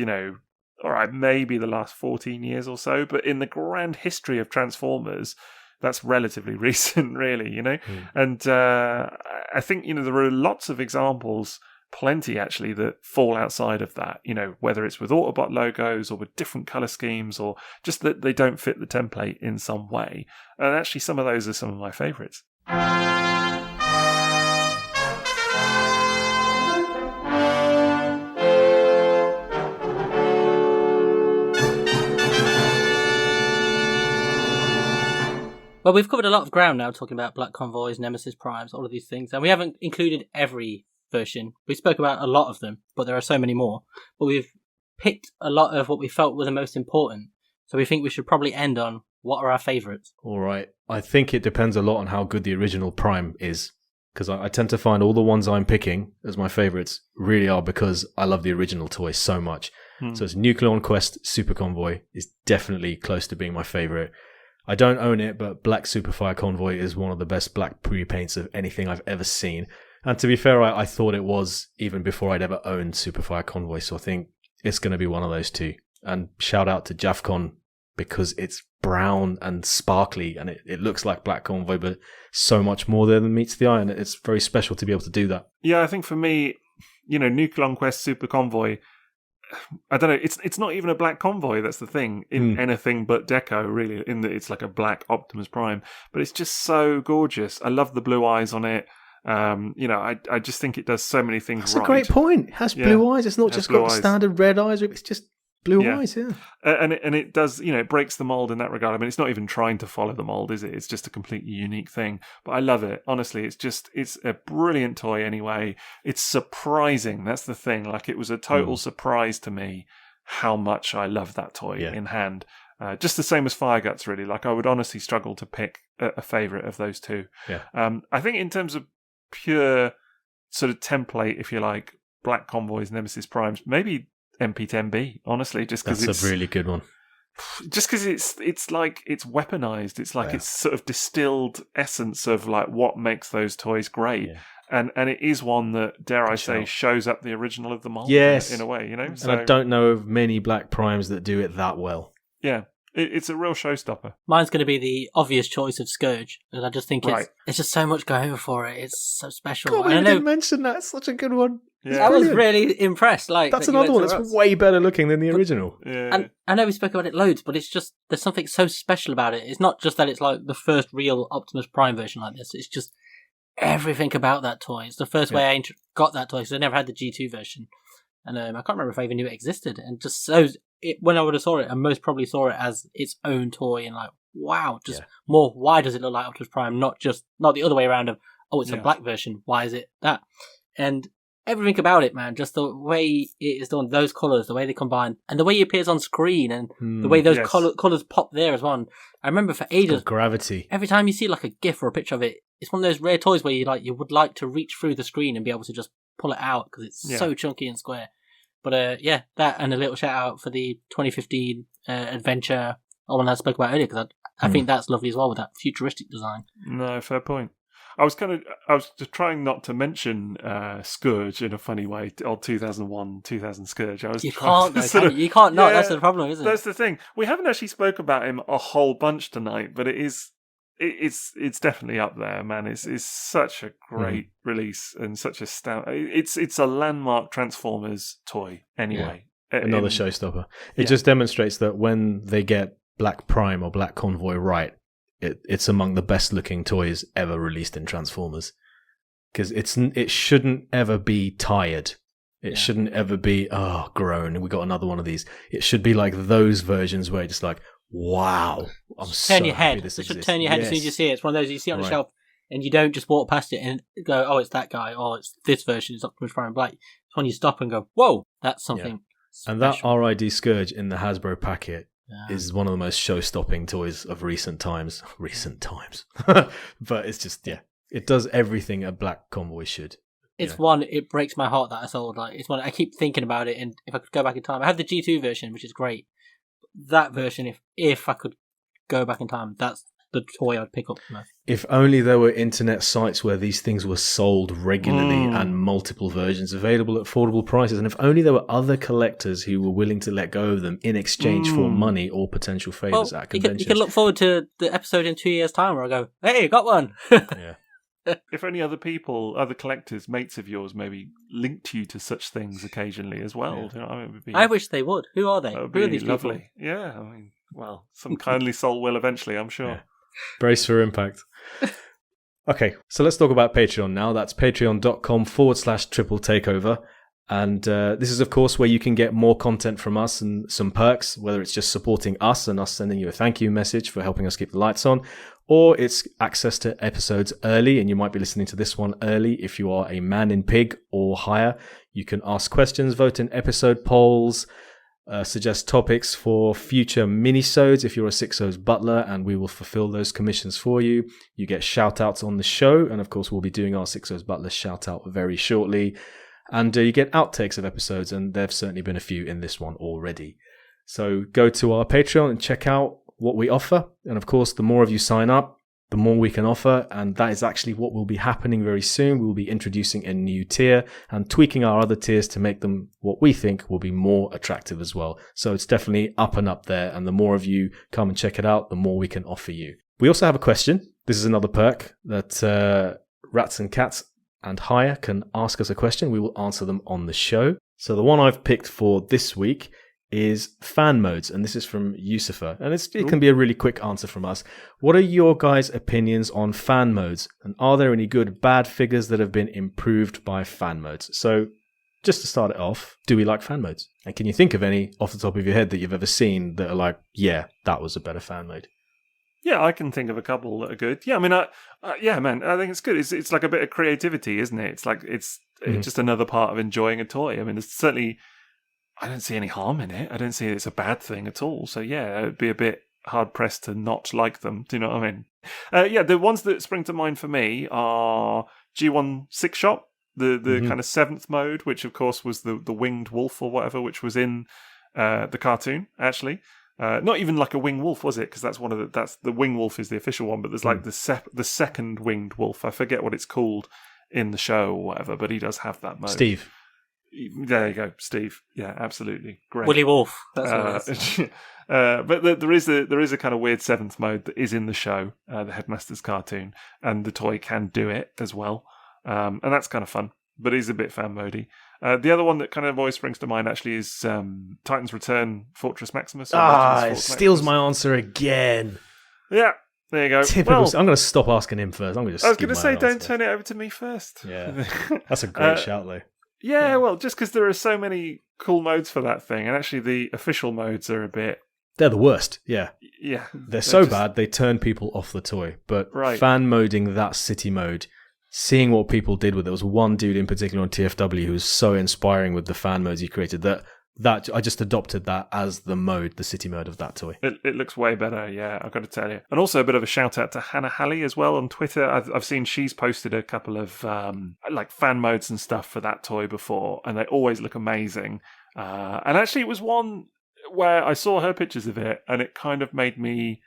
Speaker 3: all right, maybe the last 14 years or so, but in the grand history of Transformers, that's relatively recent, really, you know? And I think, you know, there are lots of examples, plenty actually, that fall outside of that, you know, whether it's with Autobot logos or with different colour schemes or just that they don't fit the template in some way. And actually some of those are some of my favourites.
Speaker 1: Well, we've covered a lot of ground now talking about Black Convoys, Nemesis Primes, all of these things, and we haven't included every version. We spoke about a lot of them, but there are so many more. But we've picked a lot of what we felt were the most important, so we think we should probably end on what are our favourites.
Speaker 2: All right. I think it depends a lot on how good the original Prime is, because I tend to find all the ones I'm picking as my favourites really are because I love the original toy so much. So it's Nucleon Quest Super Convoy is definitely close to being my favourite. I don't own it, but Black Superfire Convoy is one of the best black pre-paints of anything I've ever seen. And to be fair, I thought it was even before I'd ever owned Superfire Convoy, so I think it's going to be one of those two. And shout out to JAFCON because it's brown and sparkly and it looks like Black Convoy, but so much more there than meets the eye, and it's very special to be able to do that.
Speaker 3: Yeah, I think for me, you know, Nucleon Quest Super Convoy, I don't know, it's not even a black convoy, that's the thing, in anything but deco, really, in that it's like a black Optimus Prime, but it's just so gorgeous. I love the blue eyes on it. You know, I just think it does so many things
Speaker 2: That's
Speaker 3: right.
Speaker 2: a great point. It has blue eyes. It's not just got
Speaker 3: eyes.
Speaker 2: Standard red eyes, it's just blue eyes,
Speaker 3: And it does, you know, it breaks the mold in that regard. I mean, it's not even trying to follow the mold, is it? It's just a completely unique thing. But I love it. Honestly, it's a brilliant toy anyway. It's surprising. That's the thing. Like, it was a total surprise to me how much I love that toy in hand. Just the same as Fireguts, really. Like, I would honestly struggle to pick a favourite of those two.
Speaker 2: Yeah.
Speaker 3: I think in terms of pure sort of template, if you like, Black Convoys, Nemesis Primes, maybe MP10B, honestly, just because
Speaker 2: it's a really good one.
Speaker 3: Just because it's like it's weaponized. It's like it's sort of distilled essence of like what makes those toys great. Yeah. And it is one that, dare I say, shows up the original of the mold in a way, you know?
Speaker 2: And I don't know of many Black Primes that do it that well.
Speaker 3: Yeah. It's a real showstopper.
Speaker 1: Mine's going to be the obvious choice of Scourge, because I just think it's just so much going for it. It's so special.
Speaker 2: God, I didn't mention that. It's such a good one.
Speaker 1: Yeah. I was really impressed. Like,
Speaker 2: that's another one that's way better looking than the original.
Speaker 3: Yeah.
Speaker 1: And I know we spoke about it loads, but it's just, there's something so special about it. It's not just that it's like the first real Optimus Prime version like this. It's just everything about that toy. It's the first way I got that toy, because I never had the G2 version. And I can't remember if I even knew it existed. And just so, when I would have saw it, I most probably saw it as its own toy and like, wow, just more, why does it look like Optimus Prime? Not the other way around of, oh, it's a black version. Why is it that? And everything about it, man, just the way it is done, those colours, the way they combine, and the way he appears on screen, and the way those colours pop there as well. I remember for ages,
Speaker 2: gravity.
Speaker 1: Every time you see like a GIF or a picture of it, it's one of those rare toys where you would like to reach through the screen and be able to just pull it out because it's so chunky and square. But that, and a little shout out for the 2015 adventure, one I spoke about earlier, because I think that's lovely as well with that futuristic design.
Speaker 3: No, fair point. I was just trying not to mention Scourge in a funny way, or 2001, 2000 Scourge.
Speaker 1: You can't not. That's the problem, isn't it?
Speaker 3: That's the thing. We haven't actually spoke about him a whole bunch tonight, but it's definitely up there, man. It's such a great release and such a it's a landmark Transformers toy anyway.
Speaker 2: Yeah. Another showstopper. It just demonstrates that when they get Black Prime or Black Convoy right, it's among the best looking toys ever released in Transformers, because it shouldn't ever be tired. It shouldn't ever be groan, we got another one of these. It should be like those versions where it's just like, wow, I'm so
Speaker 1: turn your head.
Speaker 2: This
Speaker 1: should turn your head as soon as you see it. It's one of those you see on the shelf and you don't just walk past it and go, oh, it's that guy, or it's this version, it's Optimus Prime Black. It's when you stop and go, whoa, that's something special.
Speaker 2: And that RID Scourge in the Hasbro packet is one of the most show-stopping toys of recent times. But it's just, it does everything a Black Convoy should.
Speaker 1: It's one, it breaks my heart that I sold. Like, it's one, I keep thinking about it, and if I could go back in time, I have the G2 version, which is great. That version, if I could go back in time, that's the toy I'd pick up most.
Speaker 2: If only there were internet sites where these things were sold regularly and multiple versions available at affordable prices. And if only there were other collectors who were willing to let go of them in exchange for money or potential favours at conventions.
Speaker 1: You can look forward to the episode in 2 years' time where I go, hey, got one.
Speaker 2: Yeah.
Speaker 3: If only other people, other collectors, mates of yours, maybe linked you to such things occasionally as well.
Speaker 2: Yeah.
Speaker 3: You know, it would be,
Speaker 1: I wish they would. Who are they?
Speaker 3: That would
Speaker 1: Who are
Speaker 3: be
Speaker 1: these
Speaker 3: lovely.
Speaker 1: people?
Speaker 3: Yeah, I mean, well, some kindly soul will eventually, I'm sure.
Speaker 2: Yeah. Brace for impact. Okay, so let's talk about Patreon now. That's patreon.com/triple takeover. And this is, of course, where you can get more content from us and some perks, whether it's just supporting us and us sending you a thank you message for helping us keep the lights on, or it's access to episodes early, and you might be listening to this one early if you are a man in pig or higher. You can ask questions, vote in episode polls, suggest topics for future minisodes if you're a Sixo's butler, and we will fulfill those commissions for you. You get shout-outs on the show, and of course we'll be doing our Sixo's butler shout-out very shortly. And you get outtakes of episodes, and there have certainly been a few in this one already. So go to our Patreon and check out what we offer. And of course, the more of you sign up, the more we can offer. And that is actually what will be happening very soon. We'll be introducing a new tier and tweaking our other tiers to make them what we think will be more attractive as well. So it's definitely up and up there. And the more of you come and check it out, the more we can offer you. We also have a question. This is another perk that Rats and Cats and higher can ask us a question. We will answer them on the show. So the one I've picked for this week is fan modes, and this is from Yusufa. And it can be a really quick answer from us. What are your guys' opinions on fan modes? And are there any good, bad figures that have been improved by fan modes? So just to start it off, do we like fan modes? And can you think of any off the top of your head that you've ever seen that are like, yeah, that was a better fan mode?
Speaker 3: Yeah, I can think of a couple that are good. Yeah, I mean, yeah, man, I think it's good. It's like a bit of creativity, isn't it? It's like it's just another part of enjoying a toy. I mean, there's certainly, I don't see any harm in it. I don't see it's a bad thing at all. So yeah, it'd be a bit hard pressed to not like them. Do you know what I mean? Yeah, the ones that spring to mind for me are G1 Six Shot, the kind of 7th mode, which of course was the winged wolf or whatever, which was in the cartoon actually. Not even like a winged wolf, was it? Because that's the winged wolf is the official one, but there's like the second winged wolf. I forget what it's called in the show or whatever, but he does have that mode.
Speaker 2: Steve.
Speaker 3: There you go, Steve. Yeah, absolutely great.
Speaker 1: Willy Wolf. That's what it is.
Speaker 3: But there is a kind of weird 7th mode that is in the show, the Headmaster's cartoon, and the toy can do it as well, and that's kind of fun. But it is a bit fan modey. The other one that kind of always springs to mind actually is Titan's Return Fortress Maximus.
Speaker 2: It steals my answer again.
Speaker 3: Yeah, there you go.
Speaker 2: Typical. Well, I'm going to stop asking him first. I was going
Speaker 3: to say, don't turn it over to me first.
Speaker 2: Yeah, that's a great shout though.
Speaker 3: Yeah, well, just because there are so many cool modes for that thing, and actually the official modes are a bit...
Speaker 2: They're the worst, yeah.
Speaker 3: Yeah.
Speaker 2: They're so bad, they turn people off the toy. But fan moding that city mode, seeing what people did with it, there was one dude in particular on TFW who was so inspiring with the fan modes he created that I just adopted that as the mode, the city mode of that toy.
Speaker 3: It looks way better, yeah, I've got to tell you. And also a bit of a shout out to Hannah Halley as well on Twitter. I've seen she's posted a couple of like fan modes and stuff for that toy before, and they always look amazing. And actually it was one where I saw her pictures of it, and it kind of made me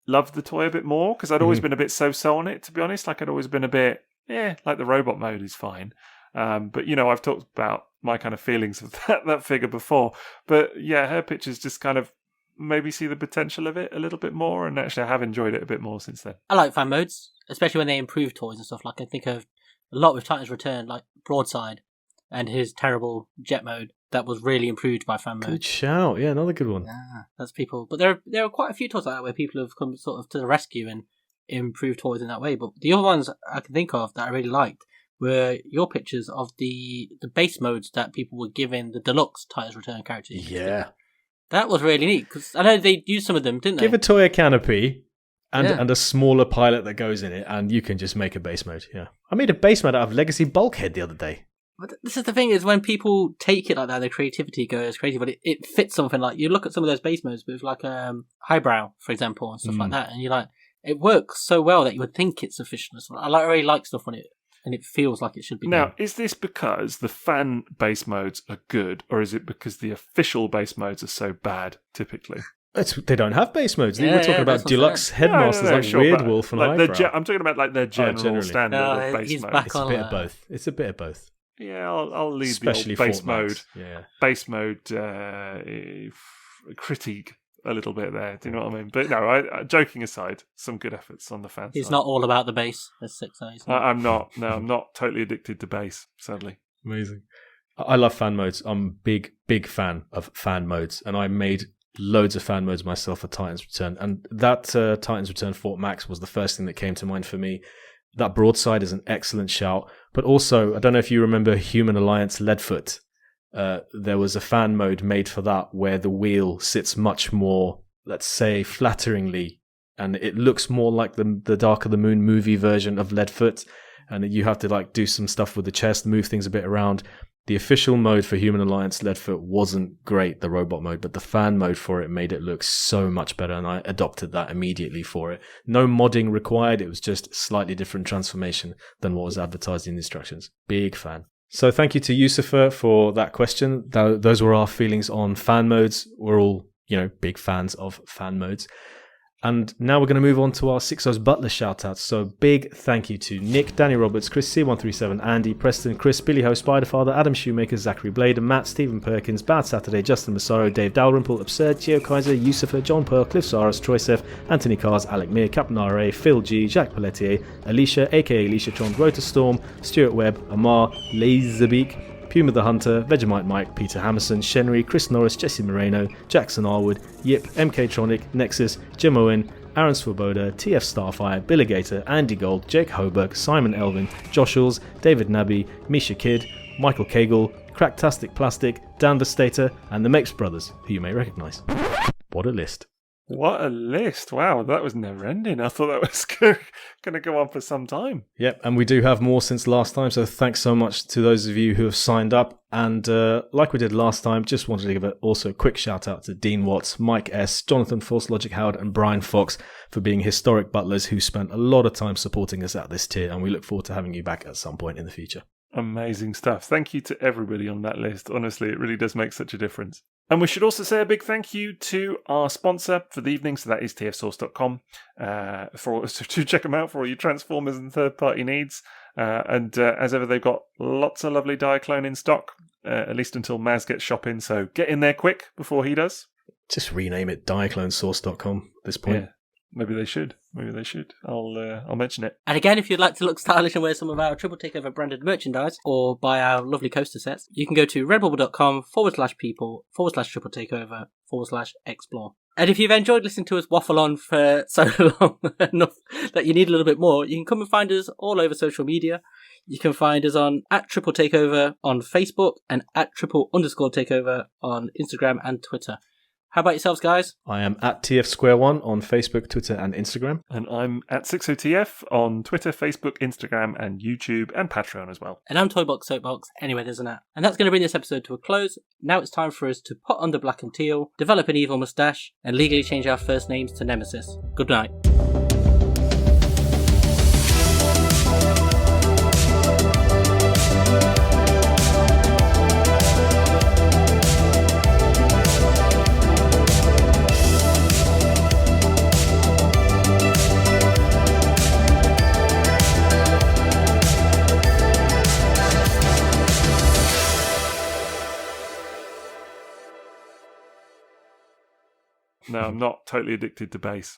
Speaker 3: love the toy a bit more, because I'd always been a bit so-so on it, to be honest. Like I'd always been a bit, like the robot mode is fine. But, you know, I've talked about my kind of feelings of that figure before. But, yeah, her pictures just kind of maybe see the potential of it a little bit more. And actually, I have enjoyed it a bit more since then.
Speaker 1: I like fan modes, especially when they improve toys and stuff. Like, I think of a lot with Titan's Return, like Broadside and his terrible jet mode that was really improved by fan mode.
Speaker 2: Good shout. Yeah, another good one.
Speaker 1: Yeah, that's people. But there are quite a few toys like that where people have come sort of to the rescue and improved toys in that way. But the other ones I can think of that I really liked were your pictures of the base modes that people were giving the deluxe Titan's Return characters.
Speaker 2: Yeah.
Speaker 1: That was really neat, because I know they used some of them, didn't they?
Speaker 2: Give a toy a canopy and a smaller pilot that goes in it, and you can just make a base mode. Yeah, I made a base mode out of Legacy Bulkhead the other day.
Speaker 1: But this is the thing, is when people take it like that, their creativity goes crazy, but it fits something. Like, you look at some of those base modes with like Highbrow, for example, and stuff like that, and you're like, it works so well that you would think it's official. I really like stuff when it feels like it should be.
Speaker 3: Now, is this because the fan base modes are good, or is it because the official base modes are so bad, typically?
Speaker 2: They don't have base modes.
Speaker 1: Yeah,
Speaker 2: We're talking
Speaker 1: yeah,
Speaker 2: about
Speaker 1: that's what I'm
Speaker 2: deluxe
Speaker 1: saying.
Speaker 2: headmasters like
Speaker 3: sure,
Speaker 2: Weird
Speaker 3: but
Speaker 2: Wolf and
Speaker 3: like
Speaker 2: Eyebrow.
Speaker 3: I'm talking about like their general
Speaker 2: generally.
Speaker 3: standard of base
Speaker 1: he's
Speaker 3: mode.
Speaker 1: back
Speaker 2: It's a
Speaker 1: on
Speaker 2: bit of
Speaker 1: that.
Speaker 2: both. It's a bit of both.
Speaker 3: Yeah, I'll leave
Speaker 2: Especially
Speaker 3: the old base
Speaker 2: Fort
Speaker 3: mode.
Speaker 2: Max. Yeah.
Speaker 3: Base mode critique a little bit there. Do you know what I mean? But no, joking aside, some good efforts on the fan
Speaker 1: He's
Speaker 3: side.
Speaker 1: not all about the base, as Sixo.
Speaker 3: I'm not. No, I'm not totally addicted to base. Sadly.
Speaker 2: Amazing. I love fan modes. I'm a big fan of fan modes, and I made loads of fan modes myself for Titan's Return. And that Titan's Return Fort Max was the first thing that came to mind for me. That broadside is an excellent shout. But also, I don't know if you remember Human Alliance Leadfoot. There was a fan mode made for that where the wheel sits much more, let's say, flatteringly, and it looks more like the Dark of the Moon movie version of Leadfoot, and you have to like do some stuff with the chest, move things a bit around. The official mode for Human Alliance Leadfoot wasn't great, the robot mode, but the fan mode for it made it look so much better, and I adopted that immediately for it. No modding required, it was just slightly different transformation than what was advertised in the instructions. Big fan. So thank you to Yusufa for that question. Those were our feelings on fan modes. We're all, big fans of fan modes. And now we're going to move on to our Sixo's Butler shoutouts. So big thank you to Nick, Danny Roberts, Chris C137, Andy, Preston, Chris, Billy Ho, Spiderfather, Adam Shoemaker, Zachary Blade, Matt, Stephen Perkins, Bad Saturday, Justin Massaro, Dave Dalrymple, Absurd, Chio Kaiser, Yusufa, John Pearl, Cliff Saras, Troy Seth, Anthony Cars, Alec Meir, Captain RA, Phil G, Jacques Pelletier, Alicia, aka Alicia Tron, Rota Storm, Stuart Webb, Amar, Laserbeak, Puma the Hunter, Vegemite Mike, Peter Hammerson, Shenry, Chris Norris, Jesse Moreno, Jackson Arwood, Yip, MK Tronic, Nexus, Jim Owen, Aaron Swoboda, TF Starfire, Billigator, Andy Gold, Jake Hoberg, Simon Elvin, Joshules, David Nabby, Misha Kidd, Michael Cagle, Cracktastic Plastic, Dan Vestator, and the Mapes Brothers, who you may recognise. What a list.
Speaker 3: What a list. Wow, that was never ending. I thought that was going to go on for some time.
Speaker 2: Yep, and we do have more since last time, so thanks so much to those of you who have signed up. And like we did last time, just wanted to give also a quick shout out to Dean Watts, Mike S, Jonathan Force Logic Howard, and Brian Fox for being historic butlers who spent a lot of time supporting us at this tier, and we look forward to having you back at some point in the future.
Speaker 3: Amazing stuff. Thank you to everybody on that list. Honestly, it really does make such a difference. And we should also say a big thank you to our sponsor for the evening, so that is tfsource.com, to check them out for all your Transformers and third-party needs. And as ever, they've got lots of lovely Diaclone in stock, at least until M.A.S.K gets shopping, so get in there quick before he does.
Speaker 2: Just rename it diaclonesource.com at this point.
Speaker 3: Yeah. Maybe they should. I'll mention it.
Speaker 1: And again, if you'd like to look stylish and wear some of our Triple Takeover branded merchandise or buy our lovely coaster sets, you can go to redbubble.com/people/Triple Takeover/explore. And if you've enjoyed listening to us waffle on for so long enough that you need a little bit more, you can come and find us all over social media. You can find us on @Triple Takeover on Facebook and @Triple_Takeover on Instagram and Twitter. How about yourselves, guys?
Speaker 2: I am @TFsquareone on Facebook, Twitter, and Instagram.
Speaker 3: And I'm @Sixo TF on Twitter, Facebook, Instagram, and YouTube, and Patreon as well.
Speaker 1: And I'm Toybox Soapbox. Anyway, there's an app. And that's going to bring this episode to a close. Now it's time for us to put on the black and teal, develop an evil moustache, and legally change our first names to Nemesis. Good night.
Speaker 3: No, I'm not totally addicted to bass.